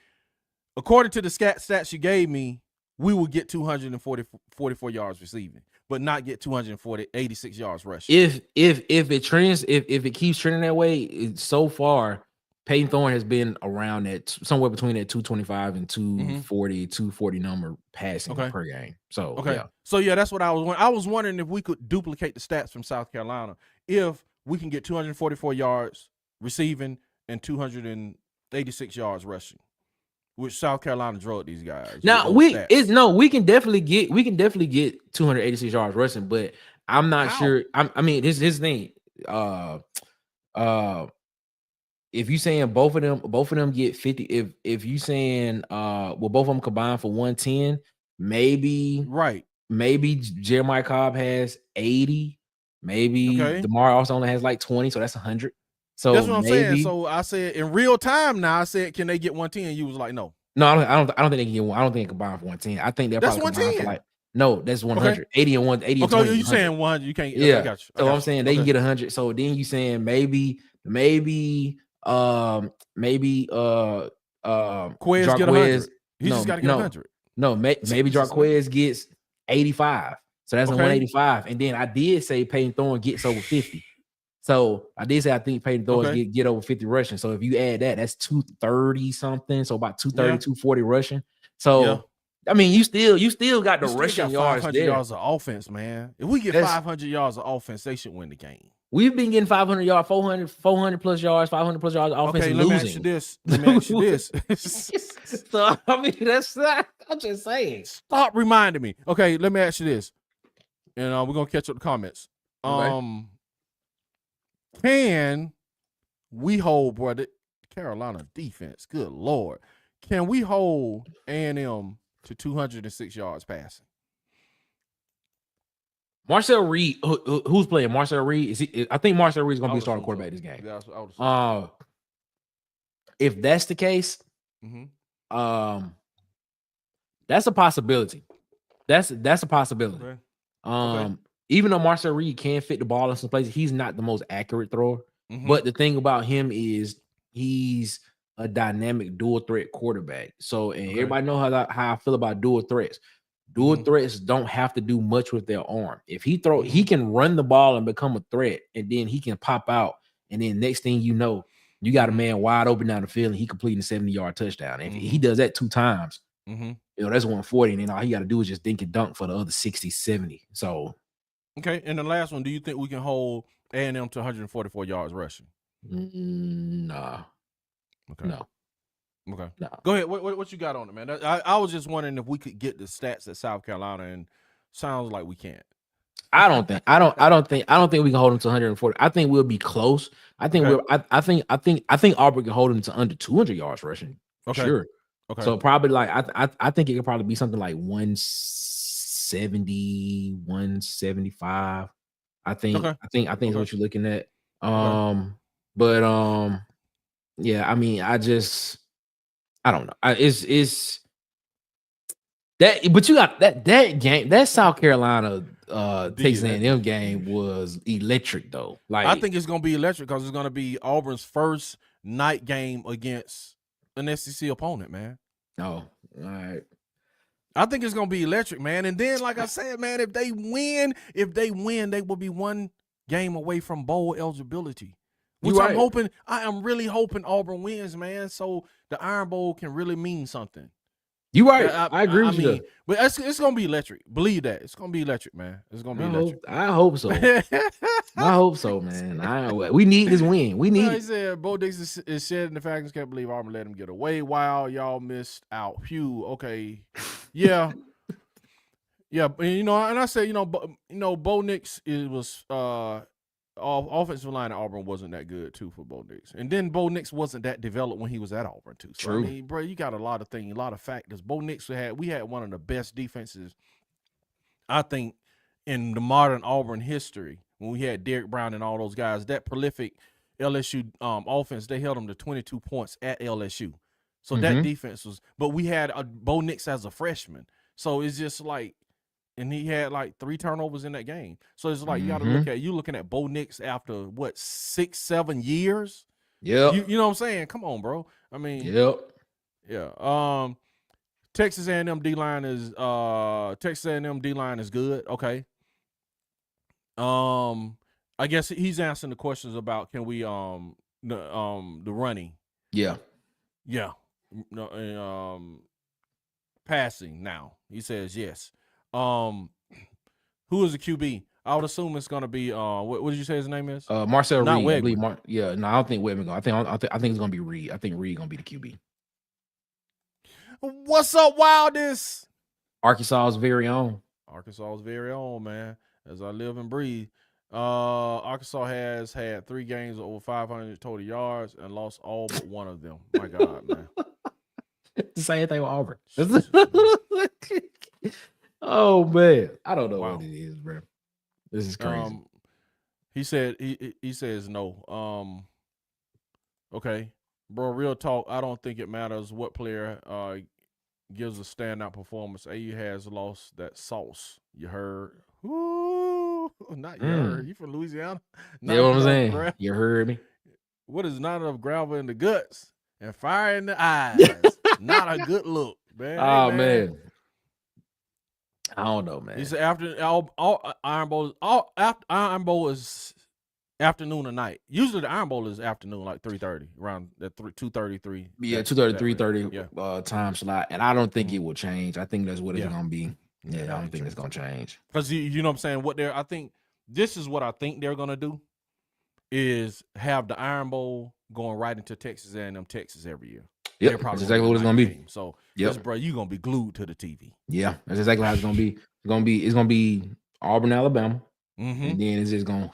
According to the stats you gave me, we will get 244 yards receiving, but not get 86 yards rushing. If it keeps trending that way, so far Peyton Thorne has been around that somewhere between that 225 and 240, 240 number passing per game. So yeah. So yeah, that's what I was wondering. I was wondering if we could duplicate the stats from South Carolina if we can get 244 yards receiving and 286 yards rushing, which South Carolina drove these guys. Now we can definitely get 286 yards rushing, but I'm not sure. I mean, this thing. If you saying both of them get 50, if you saying both of them combined for 110, maybe Jeremiah Cobb has 80, maybe DeMar also only has like 20, so that's 100. So that's what I'm saying. So I said in real time now, I said, can they get 110? You was like, no. No, I don't think they can get one. I don't think they combine for 110. I think they're probably combined for like that's 100. 80 and 180. Okay, 20, you saying 100? You can't. Yeah, I got you. So I'm saying they can get 100. So then you saying maybe Quez get 100. He just got to get 100. No, maybe Jarquez gets 85. So that's a 185. And then I did say Peyton Thorne gets over 50. So I did say I think Peyton Thorne get over 50 rushing. So if you add that, that's 230 something. So about 230, 240 rushing. So I mean, you still got the rushing yards there. Yards of offense, man. If we get 500 yards of offense, they should win the game. We've been getting 500 yards, 400 plus yards, 500 plus yards of offense. Okay, let me ask you this. So I mean, that's not. I'm just saying. Stop reminding me. Okay, let me ask you this, and we're gonna catch up the comments. Can we hold, brother, Carolina defense? Good Lord. Can we hold A&M to 206 yards passing? Marcel Reed, who's playing? Marcel Reed? I think Marcel Reed is going to be starting quarterback this game. Yeah, if that's the case, that's a possibility. That's a possibility. Even though Marcel Reed can fit the ball in some places, he's not the most accurate thrower. But the thing about him is he's a dynamic dual threat quarterback. So, and everybody know how I feel about dual threats. Dual threats don't have to do much with their arm. If he he can run the ball and become a threat, and then he can pop out, and then next thing you know, you got a man wide open down the field, and he completing a 70-yard touchdown. And if he does that 2 times, you know, that's 140, and then all he got to do is just dink and dunk for the other 60, 70. So, okay. And the last one, do you think we can hold A&M to 144 yards rushing? Nah. Okay. No. Okay. No. Go ahead. What you got on it, man? I was just wondering if we could get the stats at South Carolina, and sounds like we can't. I don't think we can hold them to 140. I think we'll be close. I think I think Auburn can hold them to under 200 yards rushing. For sure. Okay. So probably like I think it could probably be something like 170, 175. I think is what you're looking at. But yeah, I mean, I don't know. But you got that game, that South Carolina Texas A&M game was electric though. Like I think it's gonna be electric because it's gonna be Auburn's first night game against an SEC opponent, man. Oh, all right. I think it's gonna be electric, man. And then, like I said, man, if they win, they will be one game away from bowl eligibility. Which I'm hoping, I am really hoping Auburn wins, man. So the Iron Bowl can really mean something. You're right. I agree with you. But it's gonna be electric. Believe that. It's gonna be electric, man. It's gonna be electric. I hope so. I hope so, man. We need this win. We need it. He said Bo Nix is shedding the Falcons can't believe Auburn let him get away. Wow, y'all missed out. Phew. Okay. Yeah. Yeah. And I said, Bo Nix was offensive line at Auburn wasn't that good too for Bo Nix. And then Bo Nix wasn't that developed when he was at Auburn too. So, true. I mean, bro, you got a lot of things, a lot of factors. Bo Nix we had one of the best defenses, I think, in the modern Auburn history when we had Derrick Brown and all those guys. That prolific LSU offense, they held them to 22 points at LSU. So that defense was, but we had Bo Nix as a freshman. So it's just like, and he had like 3 turnovers in that game. So it's like you got to looking at Bo Nix after what 6-7 years. Yeah, you know what I'm saying? Come on, bro. I mean, yeah. Texas A&M D-line is good. Okay. I guess he's answering the questions about can we the running. Yeah. Passing now. He says yes. Who is the QB? I would assume it's gonna be what did you say his name is? Marcel Not Reed. Wegman. I believe no, I don't think Wegman. I think it's gonna be Reed. I think Reed gonna be the QB. What's up, Wildest? Arkansas's very own, man. As I live and breathe. Arkansas has had 3 games of over 500 total yards and lost all but one of them. My God, man. The same thing with Auburn. Oh man, I don't know what it is, bro. This is crazy. He said he says no. Okay, bro. Real talk. I don't think it matters what player gives a standout performance. AU has lost that sauce. You heard? Ooh, not you heard. You from Louisiana? You know what I'm saying? You heard me. What is not enough gravel in the guts and fire in the eyes? Not a good look, man. Oh man. I don't know, man. He said after Iron Bowl is afternoon or night. Usually the Iron Bowl is afternoon, like 3:30, around that 2:33. Yeah, 2:30, 3:30 time slot, and I don't think it will change. I think that's what it's gonna be. Yeah, I don't think it's gonna change. Because you know what I'm saying. I think this is what I think they're gonna do is have the Iron Bowl going right into Texas A&M Texas every year. Yep, that's exactly what it's gonna be. So, yes, bro, you're gonna be glued to the TV. Yeah, that's exactly how it's gonna be. It's gonna be Auburn, Alabama, and then it's just going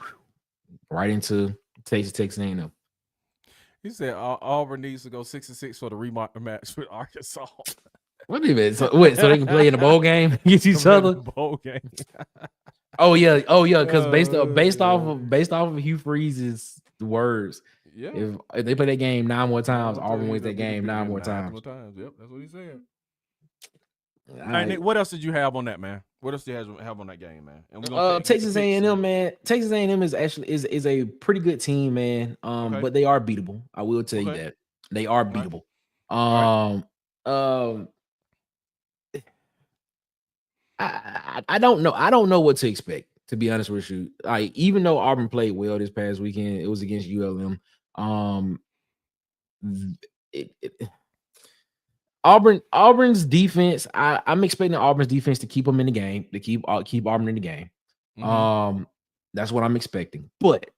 right into Texas A&M. He said Auburn needs to go 6-6 for the rematch with Arkansas. What do you mean? So they can play in the bowl game against each other? Bowl game. Oh yeah, because based off of Hugh Freeze's words. Yeah. If they play that game 9 more times, Auburn wins that game 9 more times. Yep, that's what he said. All right, Nick, what else did you have on that, man? What else did you have on that game, man? And Texas A&M, man. Texas A&M is actually is a pretty good team, man. But they are beatable. I will tell you that they are beatable. I don't know. I don't know what to expect, to be honest with you. Like, even though Auburn played well this past weekend, it was against ULM. Auburn's defense. I'm expecting Auburn's defense to keep them in the game, to keep Auburn in the game. That's what I'm expecting. But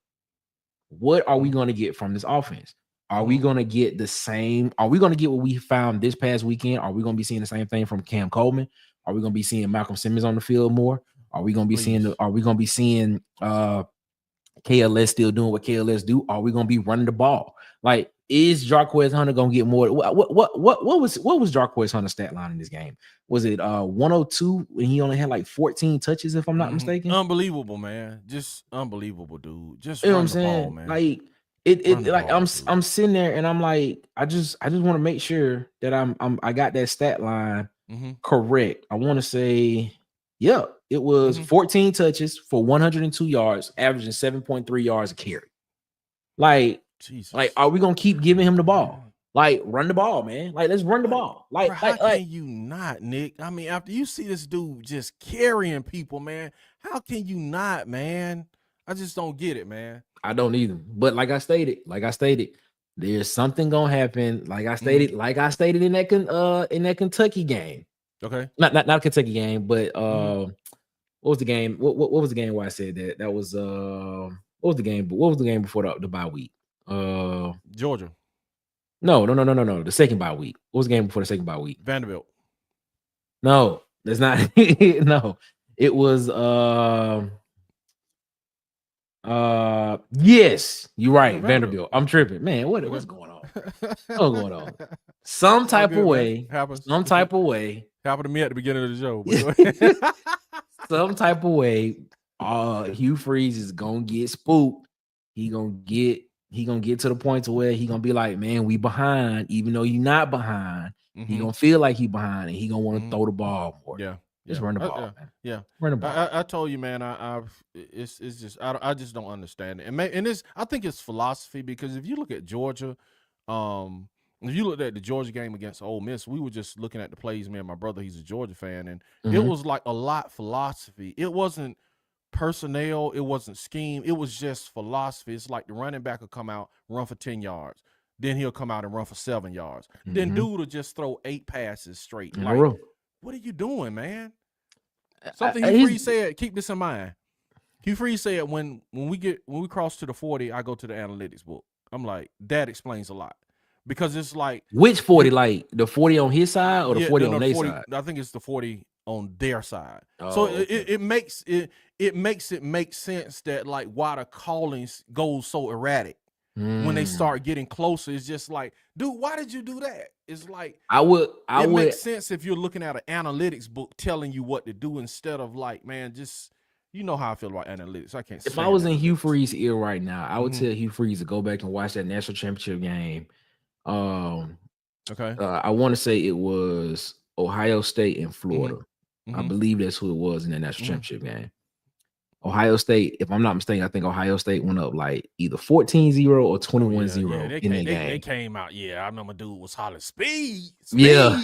what are we going to get from this offense? Are we going to get the same? Are we going to get what we found this past weekend? Are we going to be seeing the same thing from Cam Coleman? Are we going to be seeing Malcolm Simmons on the field more? Are we going to be seeing? Are we going to be seeing KLS still doing what KLS do? Are we going to be running the ball? Like, is Jarquez Hunter going to get more? What was Jarquez Hunter's stat line in this game? Was it 102 when he only had like 14 touches, if I'm not mistaken? Unbelievable, man. Just unbelievable, dude. Just you know what I'm the saying? ball, man. Like I'm sitting there and I'm like, I just want to make sure that I got that stat line correct. I want to say, yeah, it was 14 touches for 102 yards, averaging 7.3 yards a carry. Like, Jesus. like, are we gonna keep giving him the ball? Like, run the ball, man. Like, let's run the ball. Like, how can you not, Nick? I mean, after you see this dude just carrying people, man, how can you not, man? I just don't get it, man. I don't either. But like I stated, there's something gonna happen. Like I stated in that Kentucky game. Okay. Not a Kentucky game, but what was the game? What was the game where I said that? That was what was the game? What was the game before the bye week? Georgia. No. The second bye week. What was the game before the second bye week? Vanderbilt. No, that's not. No, it was. Yes, you're right. Vanderbilt. I'm tripping, man. What's going on? What's going on? Some type of way. Happens. Some type of way. Happened to me at the beginning of the show. Some type of way. Hugh Freeze is gonna get spooked. He gonna get to the point to where he gonna be like, man, we behind, even though you're not behind. He gonna feel like he behind, and he gonna want to throw the ball more. Yeah, just run the ball, man. Yeah, run the ball. I told you, man. It's just I just don't understand it, and it's I think it's philosophy, because if you look at Georgia, if you looked at the Georgia game against Ole Miss, we were just looking at the plays. Me and my brother, he's a Georgia fan, and it was like a lot philosophy. It wasn't personnel, it wasn't scheme, it was just philosophy. It's like the running back will come out, run for 10 yards, then he'll come out and run for 7 yards. Then dude will just throw 8 passes straight. Like, what are you doing, man? Something Hugh Freeze said, keep this in mind. Hugh Freeze said, when we cross to the 40, I go to the analytics book. I'm like, that explains a lot. Because it's like, which 40, like the 40 on his side or the 40 on their side? I think it's the 40 on their side. So it makes it make sense that like why the callings goes so erratic when they start getting closer. It's just like, dude, why did you do that? It's like it makes sense if you're looking at an analytics book telling you what to do, instead of like, man, just, you know how I feel about analytics. I can't. If I was in Hugh Freeze's ear right now, I would tell Hugh Freeze to go back and watch that national championship game. Okay. I want to say it was Ohio State and Florida. I believe that's who it was in that national championship game. Ohio State, if I'm not mistaken, I think Ohio State went up like either 14-0 or 21-0 in that game. They came out. Yeah, I remember dude was hollering speed. Yeah.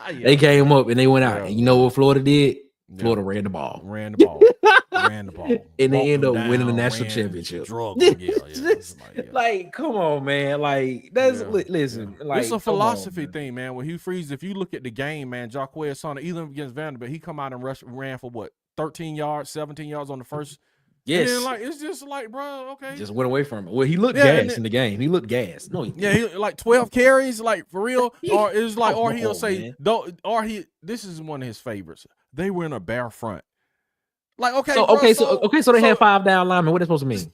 They came up and they went out. And you know what Florida did? Florida ran the ball. Ran the ball. And they end up winning the national championship. Like, come on, man. Like, that's listen. Like, it's a philosophy thing, man. With Hugh Freeze, if you look at the game, man, Jacquez Sonner, even against Vanderbilt, he come out and ran for what, 13 yards, 17 yards on the first. Yes. And then, like, it's just like, bro, okay. Just went away from it. Well, he looked gassed in the game. He looked gassed. No, he like 12 carries, like, for real. Or it's like, or he'll say, this is one of his favorites. They were in a bare front. Like, okay. So they had 5 down linemen. What is supposed to mean?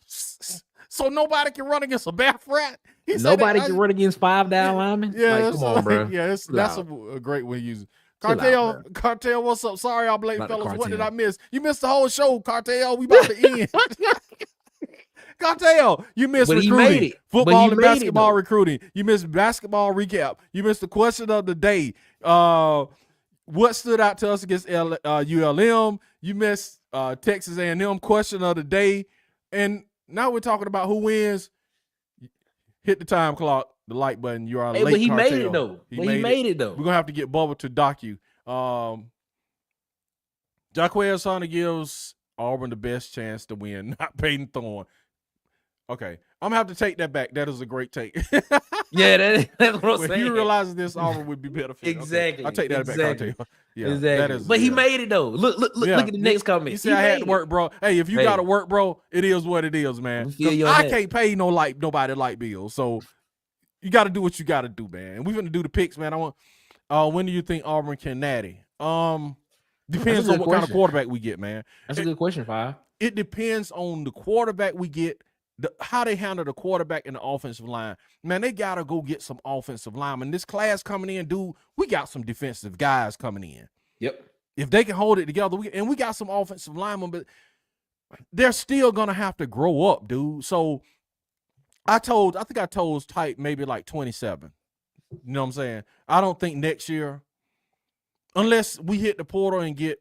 So nobody can run against a bare front. Nobody can run against 5 down linemen. Yeah, like, come on, bro. Yeah, that's a great way to use it. Cartel, what's up? Sorry, I'm late, fellas. What did I miss? You missed the whole show, Cartel. We about to end. Cartel, you missed recruiting, football and basketball recruiting. You missed basketball recap. You missed the question of the day. What stood out to us against ULM? You missed Texas A&M question of the day. And now we're talking about who wins. Hit the time clock, the like button. You are late, but he Cartel. made it, though. He made it, though. We're going to have to get Bubba to dock you. Jacquez Sonner gives Auburn the best chance to win, not Peyton Thorne. Okay, I'm going to have to take that back. That is a great take. Yeah, that's what I'm saying. If you realize this, Auburn would be better for you. Exactly. Okay. I'll take that back, Cartel. Yeah, exactly. But he made it, though. Look at the next comment. He said, I had to work, bro. Hey, if you got to work, bro, it is what it is, man. I can't pay nobody light bills. So you got to do what you got to do, man. And we're going to do the picks, man. When do you think Auburn can natty? Depends on what kind of quarterback we get, man. That's a good question, Five. It depends on the quarterback we get, how they handle the quarterback and the offensive line. Man, they got to go get some offensive linemen. This class coming in, dude, we got some defensive guys coming in. Yep. If they can hold it together, we got some offensive linemen, but they're still going to have to grow up, dude. So I think I told type maybe like 27. You know what I'm saying? I don't think next year unless we hit the portal and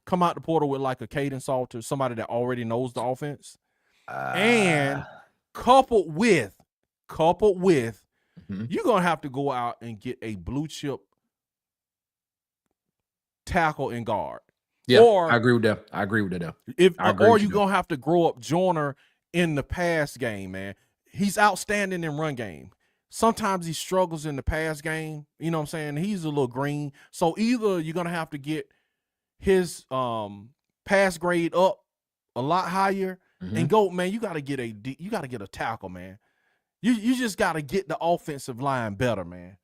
come out the portal with like a Caden Salter, somebody that already knows the offense, and coupled with, you're gonna have to go out and get a blue chip tackle and guard. Yeah, or, I agree with that. Or you're gonna have to grow up Joyner in the pass game, man. He's outstanding in run game. Sometimes he struggles in the pass game. You know what I'm saying? He's a little green. So either you're gonna have to get his pass grade up a lot higher and go, man. You gotta get a tackle, man. You just gotta get the offensive line better, man.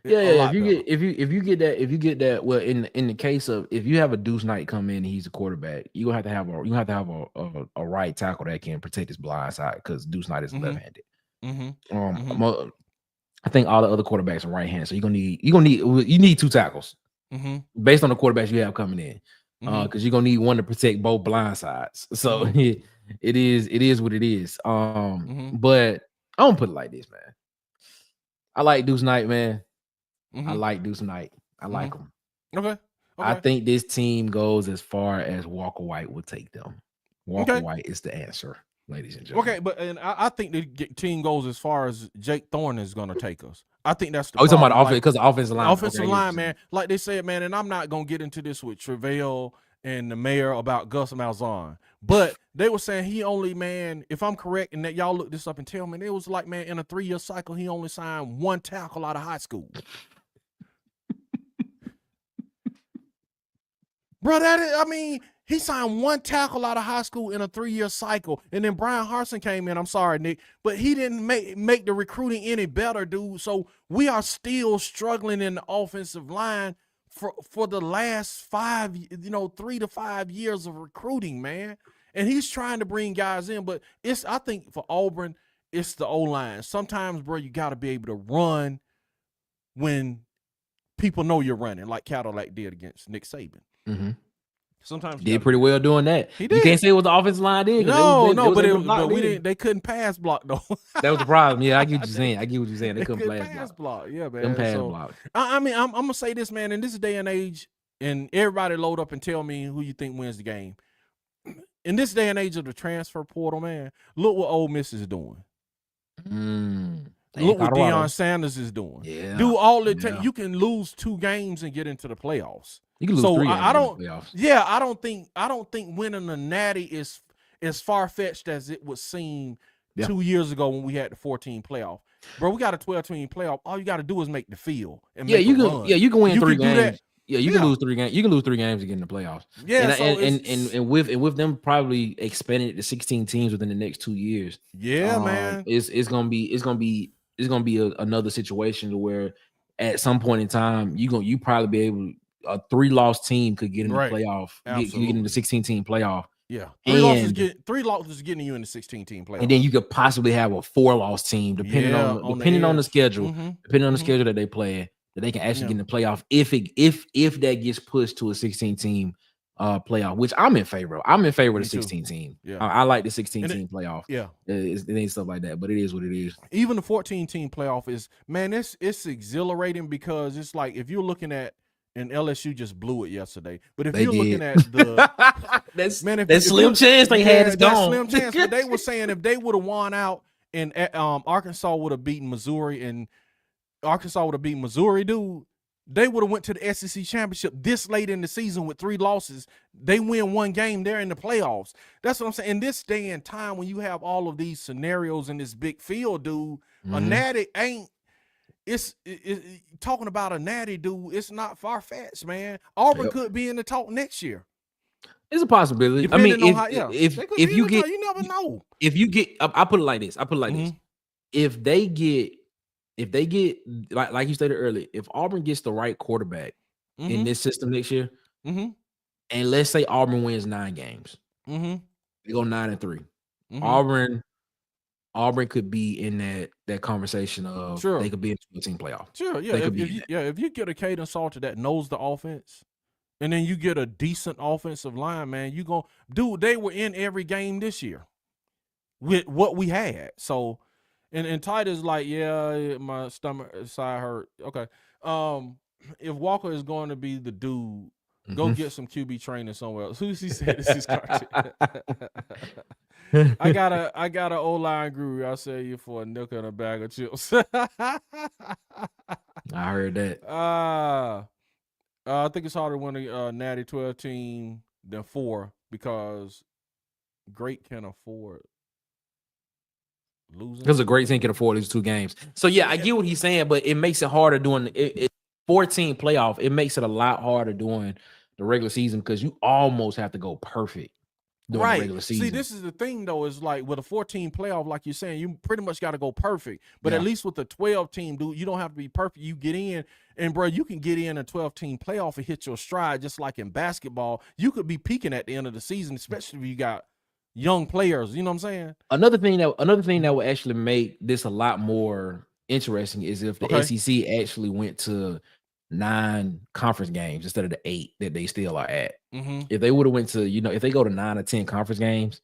Yeah. If you get that, well, in the case of if you have a Deuce Knight come in and he's a quarterback, you have to have a right tackle that can protect his blind side because Deuce Knight is left-handed. I think all the other quarterbacks are right-handed, so you need two tackles based on the quarterbacks you have coming in, because you're gonna need one to protect both blind sides. So it is what it is. But I don't put it like this, man. I like Deuce Knight, man. I like Deuce Knight. I like him. Okay. I think this team goes as far as Walker White will take them. Walker White is the answer, ladies and gentlemen. Okay, but I think the team goes as far as Jake Thorne is going to take us. I think that's the you're talking about offense because the offensive line. Offensive line, man. Like they said, man, and I'm not going to get into this with Tre'Vell and the mayor about Gus Malzahn. But they were saying he only, man, if I'm correct, and that y'all look this up and tell me, it was like, man, in a 3-year cycle, he only signed one tackle out of high school. Bro, he signed one tackle out of high school in a 3-year cycle, and then Brian Harsin came in. I'm sorry, Nick, but he didn't make the recruiting any better, dude. So we are still struggling in the offensive line for the last 3 to 5 years of recruiting, man. And he's trying to bring guys in, but I think for Auburn, it's the O-line. Sometimes, bro, you got to be able to run when people know you're running, like Cadillac did against Nick Saban. Sometimes did pretty well doing that. He did. You can't say what the offensive line did. But we didn't. They couldn't pass block though. That was the problem. Yeah, I get what you're saying. They couldn't pass block. Yeah, man. Them pass block. I'm gonna say this, man. In this day and age, and everybody load up and tell me who you think wins the game. In this day and age of the transfer portal, man, look what Ole Miss is doing. Look what Deion Sanders is doing. Yeah, do all it takes. You can lose 2 games and get into the playoffs. You can lose 3 games in the playoffs. Yeah, I don't think winning the Natty is as far fetched as it would seem 2 years ago when we had the 14 playoff. Bro, we got a 12-team playoff. All you got to do is make the field. And you can win 3 games. Yeah, you can lose 3 games. You can lose 3 games to get in the playoffs. Yeah, and with them probably expanding it to 16 teams within the next 2 years. Yeah, man, it's gonna be another situation to where at some point in time you probably be able a 3-loss team could get in the playoff, get in the 16-team playoff. Yeah, 3 losses getting you in the 16-team playoff, and then you could possibly have a 4-loss team depending on the schedule, depending on the schedule that they play, that they can actually get in the playoff if that gets pushed to a 16-team playoff, which I'm in favor of. I'm in favor of the 16-team. Yeah, I like the 16-team playoff. Yeah, it ain't stuff like that, but it is what it is. Even the 14-team playoff is, man, it's exhilarating because it's like if you're looking at, and LSU just blew it yesterday. But if you're looking at the that slim chance they had is gone. Slim chance, but they were saying if they would have won out and Arkansas would have beaten Missouri and Arkansas would have beaten Missouri, dude, they would have went to the SEC championship this late in the season with 3 losses. They win 1 game, they're in the playoffs. That's what I'm saying. In this day and time, when you have all of these scenarios in this big field, dude, a natty ain't. It's talking about a natty, dude. It's not far fetched, man. Auburn could be in the talk next year. It's a possibility. I mean, if you get, you never know. If you get, I put it like this. this. If they get, like you stated earlier, if Auburn gets the right quarterback in this system next year, and let's say Auburn wins 9 games, they go 9-3. Auburn could be in that conversation of they could be in the 12-team playoff. Sure, yeah. If you get a Caden Salter that knows the offense, and then you get a decent offensive line, man, they were in every game this year with what we had. So, and Titus like, yeah, my stomach side hurt. Okay. if Walker is going to be the dude, go get some QB training somewhere else. Who's he said this is cartoon? I got a O-line guru. I'll sell you for a nickel and a bag of chips. I heard that. I think it's harder to win a Natty 12 team than 4 because great can afford losing. Because a great team can afford these 2 games. So yeah, I get what he's saying, but it makes it harder doing it 14 playoff. It makes it a lot harder doing the regular season because you almost have to go perfect during the regular season. See, this is the thing though, is like with a 14 playoff, like you're saying, you pretty much got to go perfect. But at least with the 12 team, dude, you don't have to be perfect. You get in, and bro, you can get in a 12 team playoff and hit your stride, just like in basketball. You could be peaking at the end of the season, especially if you got young players. You know what I'm saying? Another thing that would actually make this a lot more interesting is if the SEC actually went to 9 conference games instead of the 8 that they still are at. If they would have went to, if they go to 9 or 10 conference games,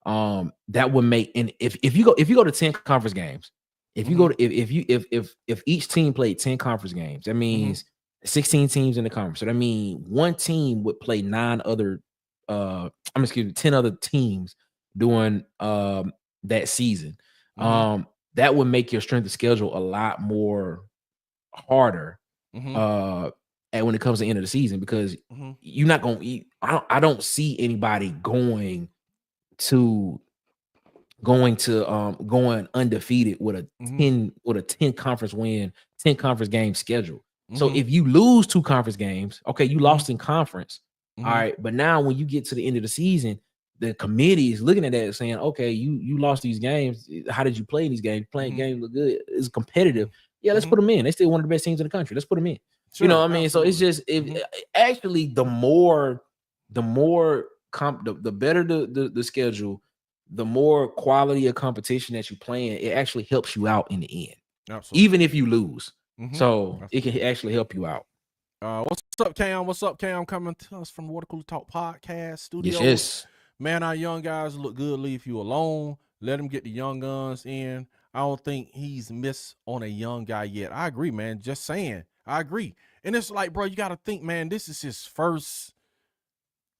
that would make, and if you go to 10 conference games, if you go to if each team played 10 conference games, that means 16 teams in the conference. So that means one team would play 10 other teams during that season. That would make your strength of schedule a lot more harder and when it comes to the end of the season, because you're not going to I don't see anybody going undefeated with a 10 conference win, 10 conference game schedule. So if you lose 2 conference games, okay, you lost in conference. All right, but now when you get to the end of the season, the committee is looking at that saying, okay, you lost these games. How did you play these games? Playing games look good. It's competitive. Yeah, let's put them in. They're still one of the best teams in the country. Let's put them in. Sure, you know what I mean? Absolutely. So it's just actually the better the schedule, the more quality of competition that you playing, it actually helps you out in the end. Absolutely. Even if you lose. So it can actually help you out. What's up, Cam? What's up, Cam? Coming to us from Water Cooler Talk Podcast Studio. Yes. Man, our young guys look good. Leave you alone. Let them get the young guns in. I don't think he's missed on a young guy yet. I agree, man. Just saying. I agree. And it's like, bro, you got to think, man, this is his first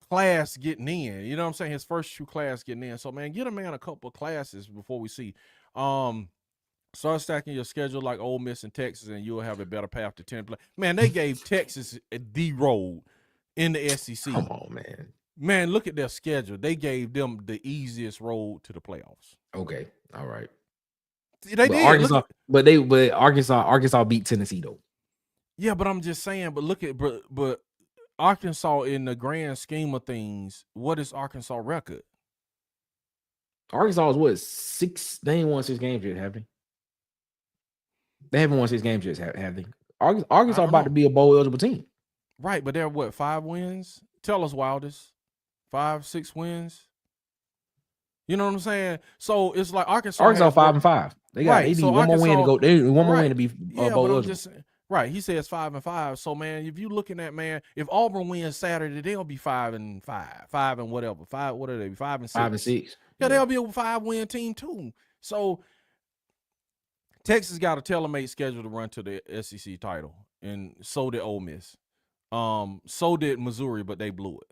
class getting in. You know what I'm saying? His first true class getting in. So, man, get a man a couple of classes before we see. Start stacking your schedule like Ole Miss and Texas, and you'll have a better path to 10 play. Man, they gave Texas the road in the SEC. Come on, man. Man, look at their schedule. They gave them the easiest road to the playoffs. Okay, all right. They did. Arkansas beat Tennessee though. Yeah, but I'm just saying. But look at but Arkansas in the grand scheme of things, what is Arkansas record? Arkansas is what 6? They ain't won 6 games yet, have they? They haven't won 6 games yet, have they? Arkansas about to be a bowl eligible team, right? But they're what 5 wins? Tell us, Wildest. 5, 6 wins. You know what I'm saying? So it's like Arkansas 5-5. They got they need one more win to go. They need one more win to be bowl eligible. Right. He says 5-5. So man, if you're looking at, man, if Auburn wins Saturday, they'll be 5-5, 5 and whatever. 5. What are they? 5 and 6. 5 and 6. Yeah, they'll be a 5-win team too. So Texas got a tailor-made schedule to run to the SEC title, and so did Ole Miss. So did Missouri, but they blew it.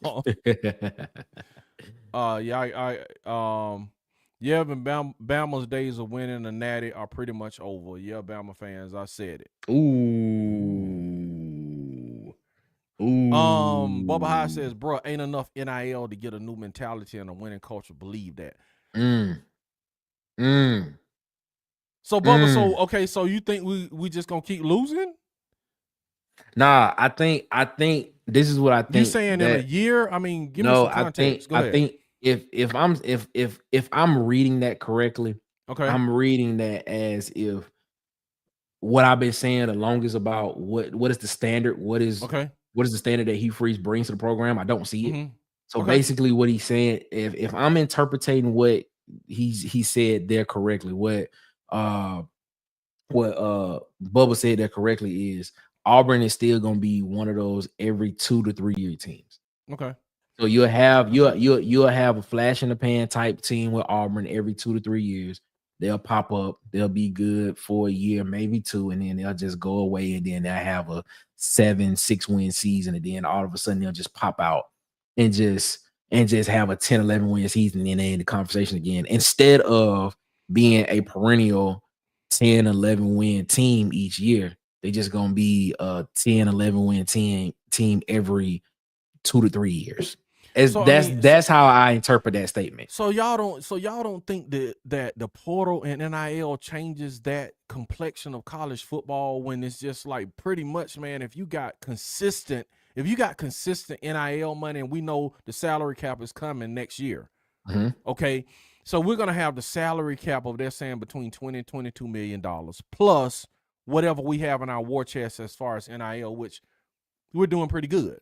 But Bama's days of winning the Natty are pretty much over. Yeah, Bama fans, I said it. Ooh. Bubba High says, bro, ain't enough NIL to get a new mentality and a winning culture. Believe that. So Bubba, so you think we just gonna keep losing? Nah, I think this is what I think. You saying in a year? I mean, give me some context. I think if I'm reading that correctly, I'm reading that as if what I've been saying the longest about what is the standard, what is the standard that Hugh Freeze brings to the program. I don't see it. So basically, what he's saying, if I'm interpreting what he said there correctly, what Bubba said there correctly is Auburn is still going to be one of those every 2 to 3 year teams. Okay. So you'll have a flash in the pan type team with Auburn every 2 to 3 years. they'll pop up, they'll be good for a year, maybe 2, and then they'll just go away, and then they'll have a 7-6 win season, and then all of a sudden they'll just pop out and just have a 10-11 win season, and then they're in the conversation again, instead of being a perennial 10-11 win team each year. They just gonna be a 10-11 win team every 2 to 3 years. That's how I interpret that statement. So y'all don't think that the portal and NIL changes that complexion of college football, when it's just like pretty much, man, if you got consistent NIL money, and we know the salary cap is coming next year. Okay. So we're gonna have the salary cap of, they're saying, between $20 and $22 million plus whatever we have in our war chest as far as NIL, which we're doing pretty good.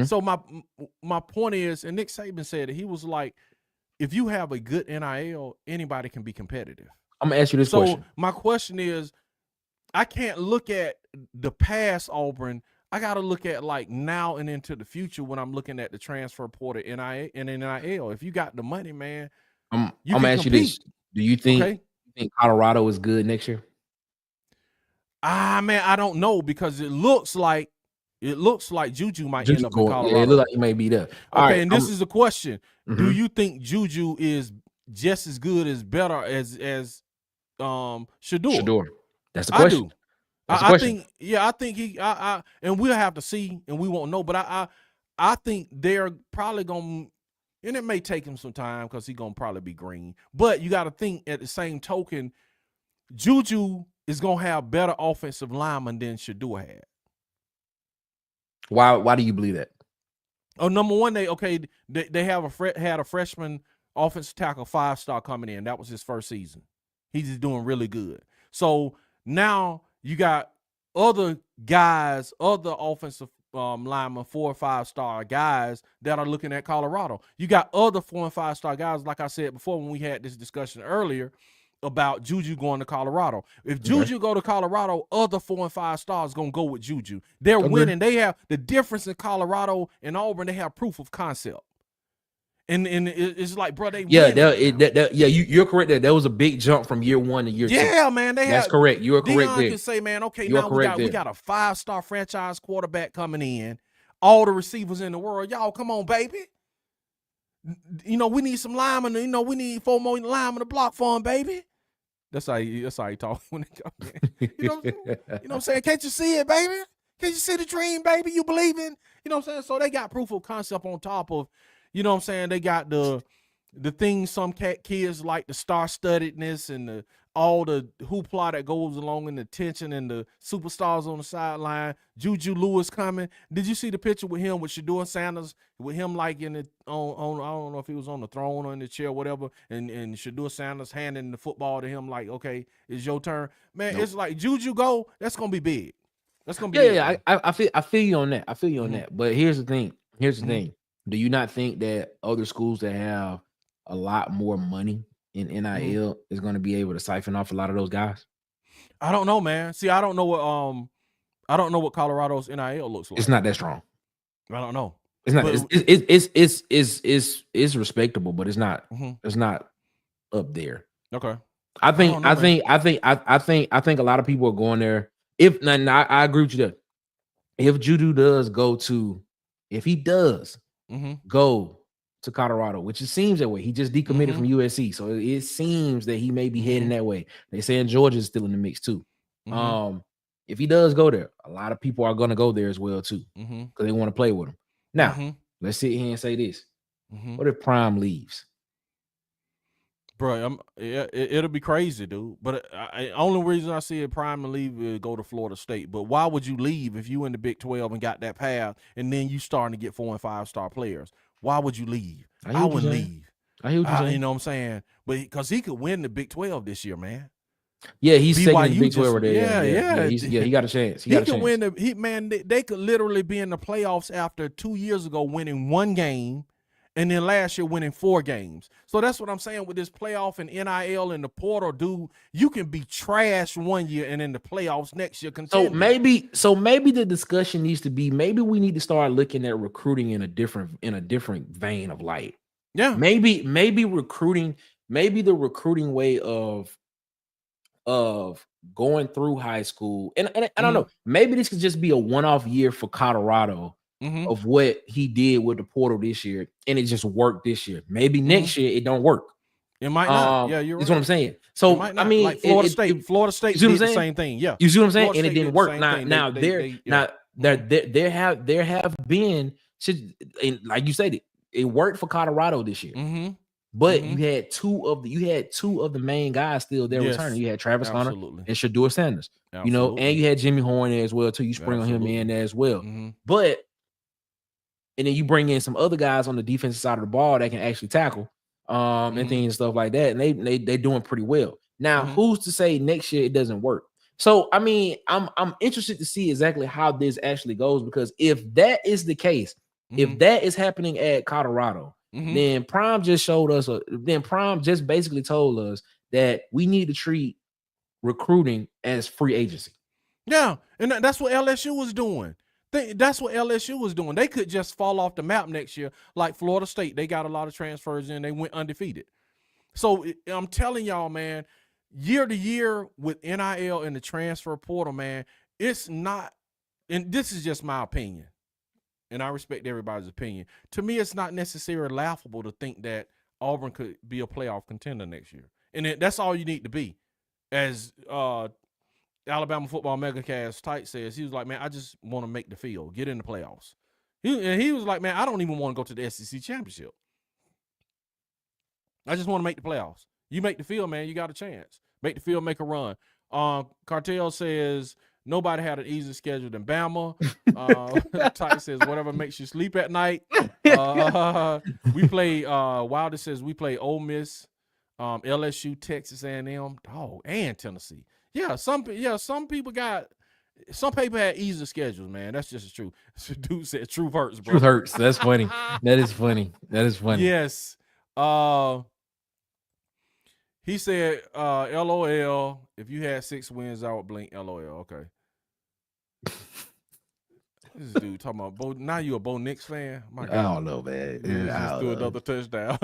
So my point is, and Nick Saban said it, he was like, if you have a good NIL, anybody can be competitive. I'm gonna ask you this question. My question is, I can't look at the past Auburn. I got to look at like now and into the future when I'm looking at the transfer portal, NIL. If you got the money, man, I'm gonna ask you this: do you think Colorado is good next year? Man, I don't know, because it looks like Juju might end up in Colorado. Yeah, it looks like he may be there. Okay, and this is the question: do you think Juju is just as good as better as Shedeur? That's the question. I think he. And we'll have to see, and we won't know. But I think they're probably gonna, and it may take him some time because he's gonna probably be green. But you got to think, at the same token, Juju is gonna have better offensive linemen than Shedeur had. Why do you believe that? Oh, number one, they have had a freshman offensive tackle 5-star coming in. That was his first season. He's just doing really good. So now you got other guys, other offensive linemen, 4- or 5-star guys that are looking at Colorado. You got other 4- and 5-star guys, like I said before when we had this discussion earlier about Juju going to Colorado. If Juju go to Colorado, other 4- and 5-stars gonna go with Juju. They're winning. They have the difference in Colorado and Auburn. They have proof of concept. And it's like, bro, you're correct there. There was a big jump from year 1 to year 2. Yeah, man, that's correct. You are correct there. Can say, man, okay, now we got a 5-star franchise quarterback coming in, all the receivers in the world. Y'all, come on, baby. You know, we need some linemen. You know, we need 4 more linemen to block for him, baby. That's how he talk when they come in. You know what I'm saying? Can't you see it, baby? Can't you see the dream, baby? You believe in? You know what I'm saying? So they got proof of concept on top of, you know what I'm saying? They got the things some kids like, the star-studdedness and all the hoopla that goes along in the tension and the superstars on the sideline. Juju Lewis coming. Did you see the picture with him with Shedeur Sanders, with him like in the on I don't know if he was on the throne or in the chair or whatever, and Shedeur Sanders handing the football to him like, okay, it's your turn. Man, It's like Juju go, that's gonna be big. That's gonna be I feel you on that. I feel you on that. But here's the thing. Do you not think that other schools that have a lot more money in NIL is going to be able to siphon off a lot of those guys? I don't know, man. See, I don't know what Colorado's NIL looks like. It's not that strong. I don't know. It's not. It's respectable, but it's not. It's not up there. Okay. I think a lot of people are going there. I agree with you there. If Juju does go to, if he does go to Colorado, which it seems that way. He just decommitted from USC, so it seems that he may be heading that way. They saying Georgia's still in the mix too. If he does go there, a lot of people are going to go there as well too, because they want to play with him. Now, let's sit here and say this: what if Prime leaves? Bro, it'll be crazy, dude. But only reason I see it Prime and leave is go to Florida State. But why would you leave if you in the Big 12 and got that path, and then you starting to get 4- and 5-star players? Why would you leave? I wouldn't leave. I hear what you're saying. You know what I'm saying? But because he could win the Big 12 this year, man. Yeah, he's second in the Big 12 there. Yeah. He got a chance. He can win they could literally be in the playoffs after 2 years ago winning 1 game, and then last year winning 4 games. So that's what I'm saying with this playoff and NIL and the portal, dude. You can be trash 1 year and in the playoffs next year. So maybe the discussion needs to be, maybe we need to start looking at recruiting in a different vein of light. Yeah. Maybe recruiting, maybe the recruiting way of of going through high school, and I don't know, maybe this could just be a one-off year for Colorado of what he did with the portal this year, and it just worked this year. Maybe next year it don't work. It might not. Yeah, you're right. That's what I'm saying. So I mean, like Florida State. Florida State did the same thing. Yeah, you see what I'm saying? Florida and it didn't work. Now there have been, like you said, it worked for Colorado this year. But you had two of the main guys still there returning. You had Travis Hunter and Shedeur Sanders. You know, and you had Jimmy Horn there as well too. You spring on him in there as well. But and then you bring in some other guys on the defensive side of the ball that can actually tackle and things and stuff like that. And they doing pretty well. Now, who's to say next year it doesn't work? So I mean, I'm interested to see exactly how this actually goes, because if that is the case, if that is happening at Colorado, then Prime just showed us, Prime just basically told us that we need to treat recruiting as free agency. Yeah, and that's what LSU was doing. That's what LSU was doing. They could just fall off the map next year, like Florida State. They got a lot of transfers in. They went undefeated. So I'm telling y'all, man, year to year with NIL and the transfer portal, man, it's not, and this is just my opinion, and I respect everybody's opinion. To me, it's not necessarily laughable to think that Auburn could be a playoff contender next year. And that's all you need to be. As Alabama Football Megacast Tight says, he was like, man, I just want to make the field, get in the playoffs. He was like, man, I don't even want to go to the SEC championship. I just want to make the playoffs. You make the field, man, you got a chance. Make the field, make a run. Cartel says, nobody had an easier schedule than Bama. Tight says, whatever makes you sleep at night. We play, Wilder says, we play Ole Miss, LSU, Texas A&M, and Tennessee. Some people had easier schedules, man. That's just the truth. Dude said, truth hurts, bro. Truth hurts. That's funny. That is funny. Yes. He said, LOL, if you had 6 wins, I would blink LOL. Okay. This dude talking about now you a Bo Nix fan? My God. I don't know, man. Just threw another touchdown.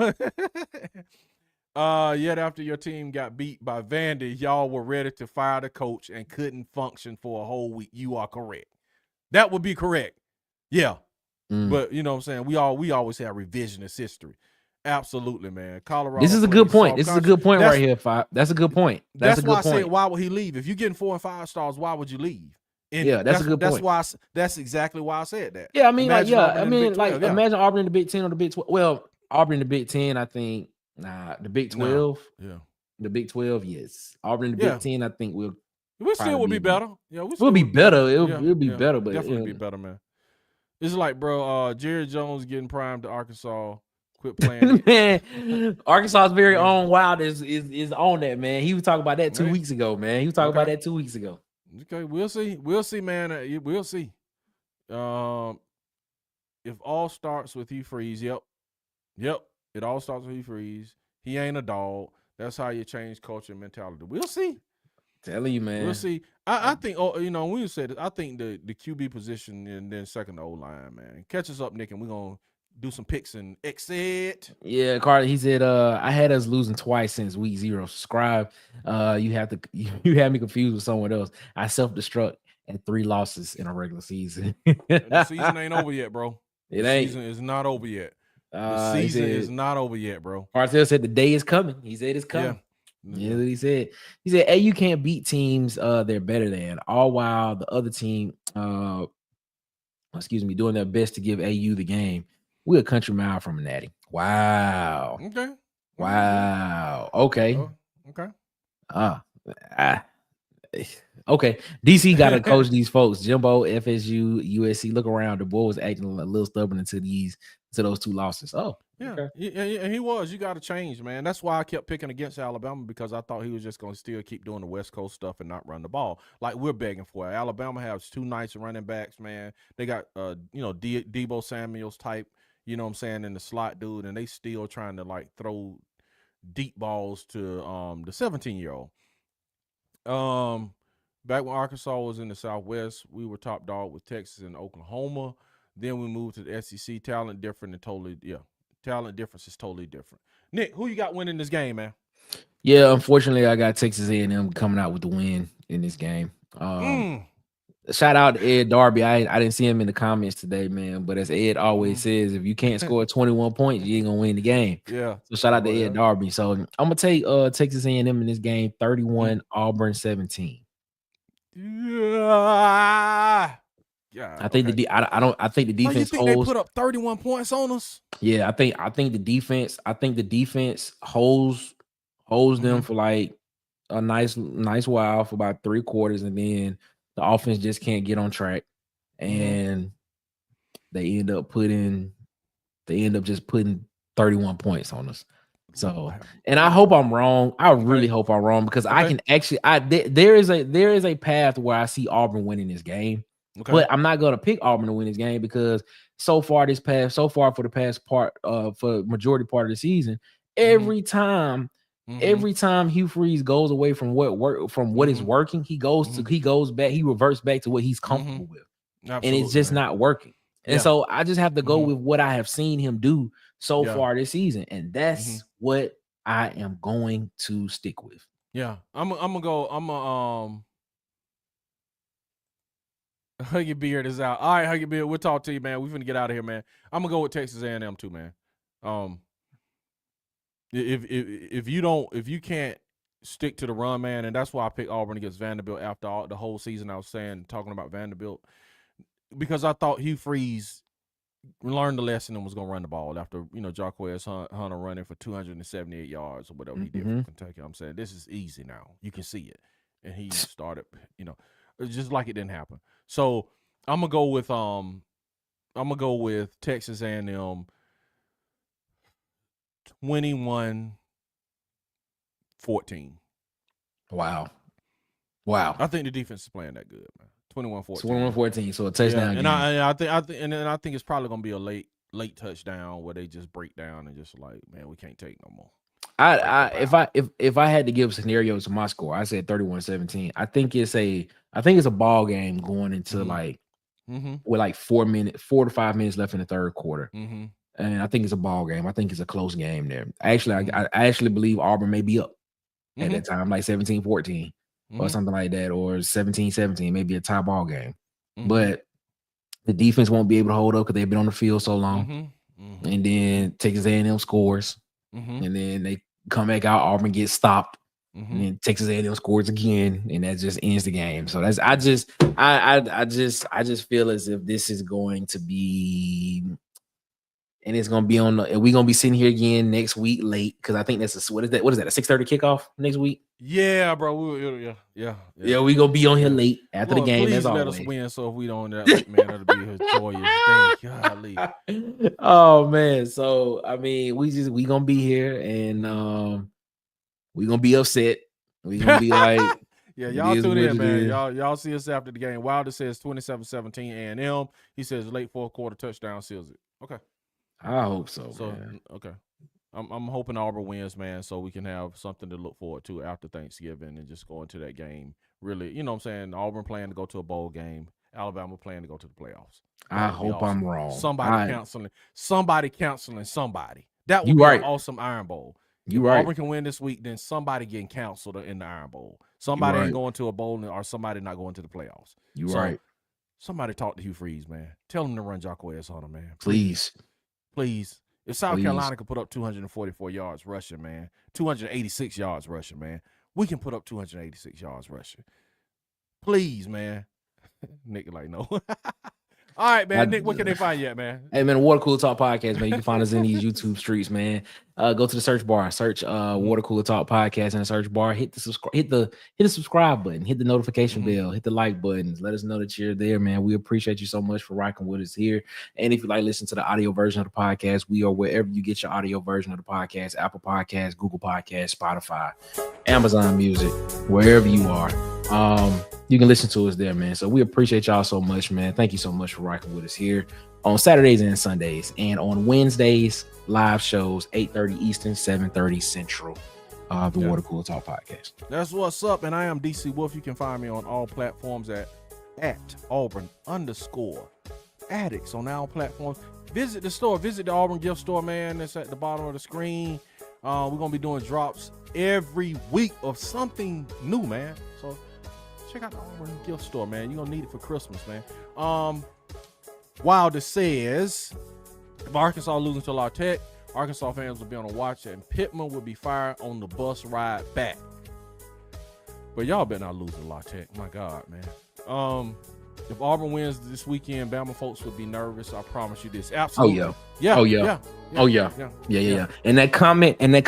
Yet after your team got beat by Vandy, y'all were ready to fire the coach and couldn't function for a whole week. You are correct. That would be correct. Yeah. But you know what I'm saying? We always have revisionist history. Absolutely, man. Colorado. This is a good point. This is a good point right here, Five. That's a good point. That's why I said, why would he leave? If you're getting 4 and 5 stars, why would you leave? And that's a good point. That's exactly why I said that. Yeah, I mean, imagine Auburn in the Big 10 or the Big 12. Well, Auburn in the Big 10, I think. The Big 12. No. Yeah. The Big 12, yes. Auburn in the Big 10, I think we still will be better. Yeah, we'll be better. It'll be better, but definitely be better, man. It's like, bro, Jerry Jones getting primed to Arkansas. Quit playing. Man, Arkansas's very own Wild is on that, man. He was talking about that 2 weeks ago, man. He was talking about that 2 weeks ago. Okay, we'll see. We'll see, man. We'll see. If all starts with Hugh Freeze, yep. It all starts with Hugh Freeze. He ain't a dog. That's how you change culture and mentality. We'll see. Telling you, man. We'll see. I think, when you said it, I think the QB position and then second to O-line, man. Catch us up, Nick, and we're going to do some picks and exit. Yeah, Carter, he said, I had us losing twice since week 0. Subscribe. You had me confused with someone else. I self-destruct at 3 losses in a regular season. The season ain't over yet, bro. The season is not over yet. The season is not over yet, bro. Cartel said the day is coming. He said it's coming. Yeah, he said. He said, "Hey, you can't beat teams they're better than, all while the other team, doing their best to give AU the game. We're a country mile from a natty." Wow. Okay. Wow. Okay. Okay. Okay. DC got to coach these folks. Jimbo, FSU, USC. Look around. The boy was acting a little stubborn to those 2 losses. Oh, yeah. Okay. Yeah, he was. You got to change, man. That's why I kept picking against Alabama, because I thought he was just going to still keep doing the West Coast stuff and not run the ball like we're begging for. Alabama has 2 nice running backs, man. They got Debo Samuels type, you know what I'm saying, in the slot dude, and they still trying to like throw deep balls to the 17-year-old. Back when Arkansas was in the Southwest, we were top dog with Texas and Oklahoma. Then we moved to the SEC. Talent difference is totally different. Nick, who you got winning this game, man? Yeah, unfortunately, I got Texas A&M coming out with the win in this game. Shout out to Ed Darby. I didn't see him in the comments today, man. But as Ed always says, if you can't score 21 points, you ain't gonna win the game. Yeah. So shout out to Ed Darby. So I'm gonna take Texas A&M in this game, 31, Auburn 17. Yeah. Yeah. I think I think the defense you think holds. they put up 31 points on us? Yeah, I think the defense holds them for like a nice while, for about 3 quarters, and then the offense just can't get on track, and they end up just putting 31 points on us. So, and I hope I'm wrong. I really hope I'm wrong, because I can actually there is a path where I see Auburn winning this game. But I'm not gonna pick Auburn to win this game, because so far for the past part for majority part of the season, every time Hugh Freeze goes away from what is working, he reverts back to what he's comfortable with. Absolutely, and it's just not working. And so I just have to go with what I have seen him do so far this season, and that's what I am going to stick with. Yeah, I'm gonna go. Huggy Beard is out. All right, Huggy Beard, we'll talk to you, man. We're finna get out of here, man. I'm gonna go with Texas A&M too, man. If you can't stick to the run, man, and that's why I picked Auburn against Vanderbilt after the whole season I was talking about Vanderbilt, because I thought Hugh Freeze learned the lesson and was gonna run the ball after Jarquez Hunter running for 278 yards or whatever he did for Kentucky. I'm saying this is easy now. You can see it, and he started, just like it didn't happen. So I'm gonna go with Texas A&M 21-14. Wow. I think the defense is playing that good, man. 21-14. 21-14. So a touchdown. Yeah, and I think it's probably gonna be a late touchdown where they just break down and just like, man, we can't take no more. If I had to give scenarios to my score, I said 31-17. I think it's a ball game going into with like 4 to 5 minutes left in the third quarter. And I think it's a ball game. I think it's a close game there. Actually, I actually believe Auburn may be up at that time, like 17-14 or something like that, or 17-17, maybe a tie ball game. But the defense won't be able to hold up because they've been on the field so long. And then Texas A&M scores, and then they come back out. Auburn gets stopped, and then Texas A&M scores again, and that just ends the game. So I just feel as if this is going to be. And it's gonna be and we're gonna be sitting here again next week late, because I think that's what is that? A 6:30 kickoff next week? Yeah, bro. Yeah. We gonna be on here late after the game. Please let us win. So if we don't, that late, man, that'll be a joyous day. Golly. Oh man. So I mean, we gonna be here, and we gonna be upset. We gonna be like, yeah, y'all tune in, man. Y'all see us after the game. Wilder says 27-17 A&M. He says late fourth quarter touchdown seals it. Okay. I hope so. Man. Okay. I'm hoping Auburn wins, man, so we can have something to look forward to after Thanksgiving and just go into that game. Really, you know what I'm saying? Auburn playing to go to a bowl game. Alabama playing to go to the playoffs. I hope I'm wrong. Somebody counseling somebody. That would be an awesome Iron Bowl. If Auburn can win this week, then somebody getting counseled in the Iron Bowl. Somebody ain't going to a bowl, or somebody not going to the playoffs. Right. Somebody talk to Hugh Freeze, man. Tell him to run Jarquez Hunter, man. Please. If South Carolina could put up 244 yards rushing, man, 286 yards rushing, man, we can put up 286 yards rushing. Please, man. Nick like, no. All right, man. Nick, where can they find you at, man? Hey, man, Water Cooler Talk Podcast, man. You can find us in these YouTube streets, man. Go to the search bar, search Water Cooler Talk Podcast in the search bar. Hit the subscribe button, hit the notification bell, hit the like buttons. Let us know that you're there, man. We appreciate you so much for rocking with us here. And if you like listening to the audio version of the podcast, we are wherever you get your audio version of the podcast: Apple Podcasts, Google Podcasts, Spotify, Amazon Music, wherever you are. You can listen to us there, man. So we appreciate y'all so much, man. Thank you so much for rocking with us here on Saturdays and Sundays, and on Wednesdays, live shows 8:30 Eastern, 7:30 Central. The Water Cooler Talk Podcast. That's what's up, and I am DC Wolf. You can find me on all platforms at Auburn_Addicts on all platforms. Visit the store, visit the Auburn gift store, man. That's at the bottom of the screen. We're gonna be doing drops every week of something new, man. So check out the Auburn gift store, man. You're gonna need it for Christmas, man. Wilder says, if Arkansas losing to La Tech, Arkansas fans will be on the watch, and Pittman will be fired on the bus ride back. But y'all better not lose to La Tech. My God, man. If Auburn wins this weekend, Bama folks will be nervous. I promise you this. Absolutely. Oh yeah. And that comment that Nick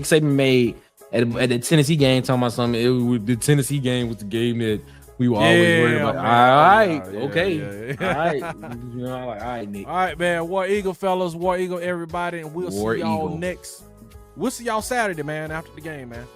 Saban made at the Tennessee game, talking about something. The Tennessee game was the game that we were always worried about. Man. All right. You know, like, all right, Nick. All right, man. War Eagle, fellas. War Eagle, everybody. And we'll see y'all next. We'll see y'all Saturday, man, after the game, man.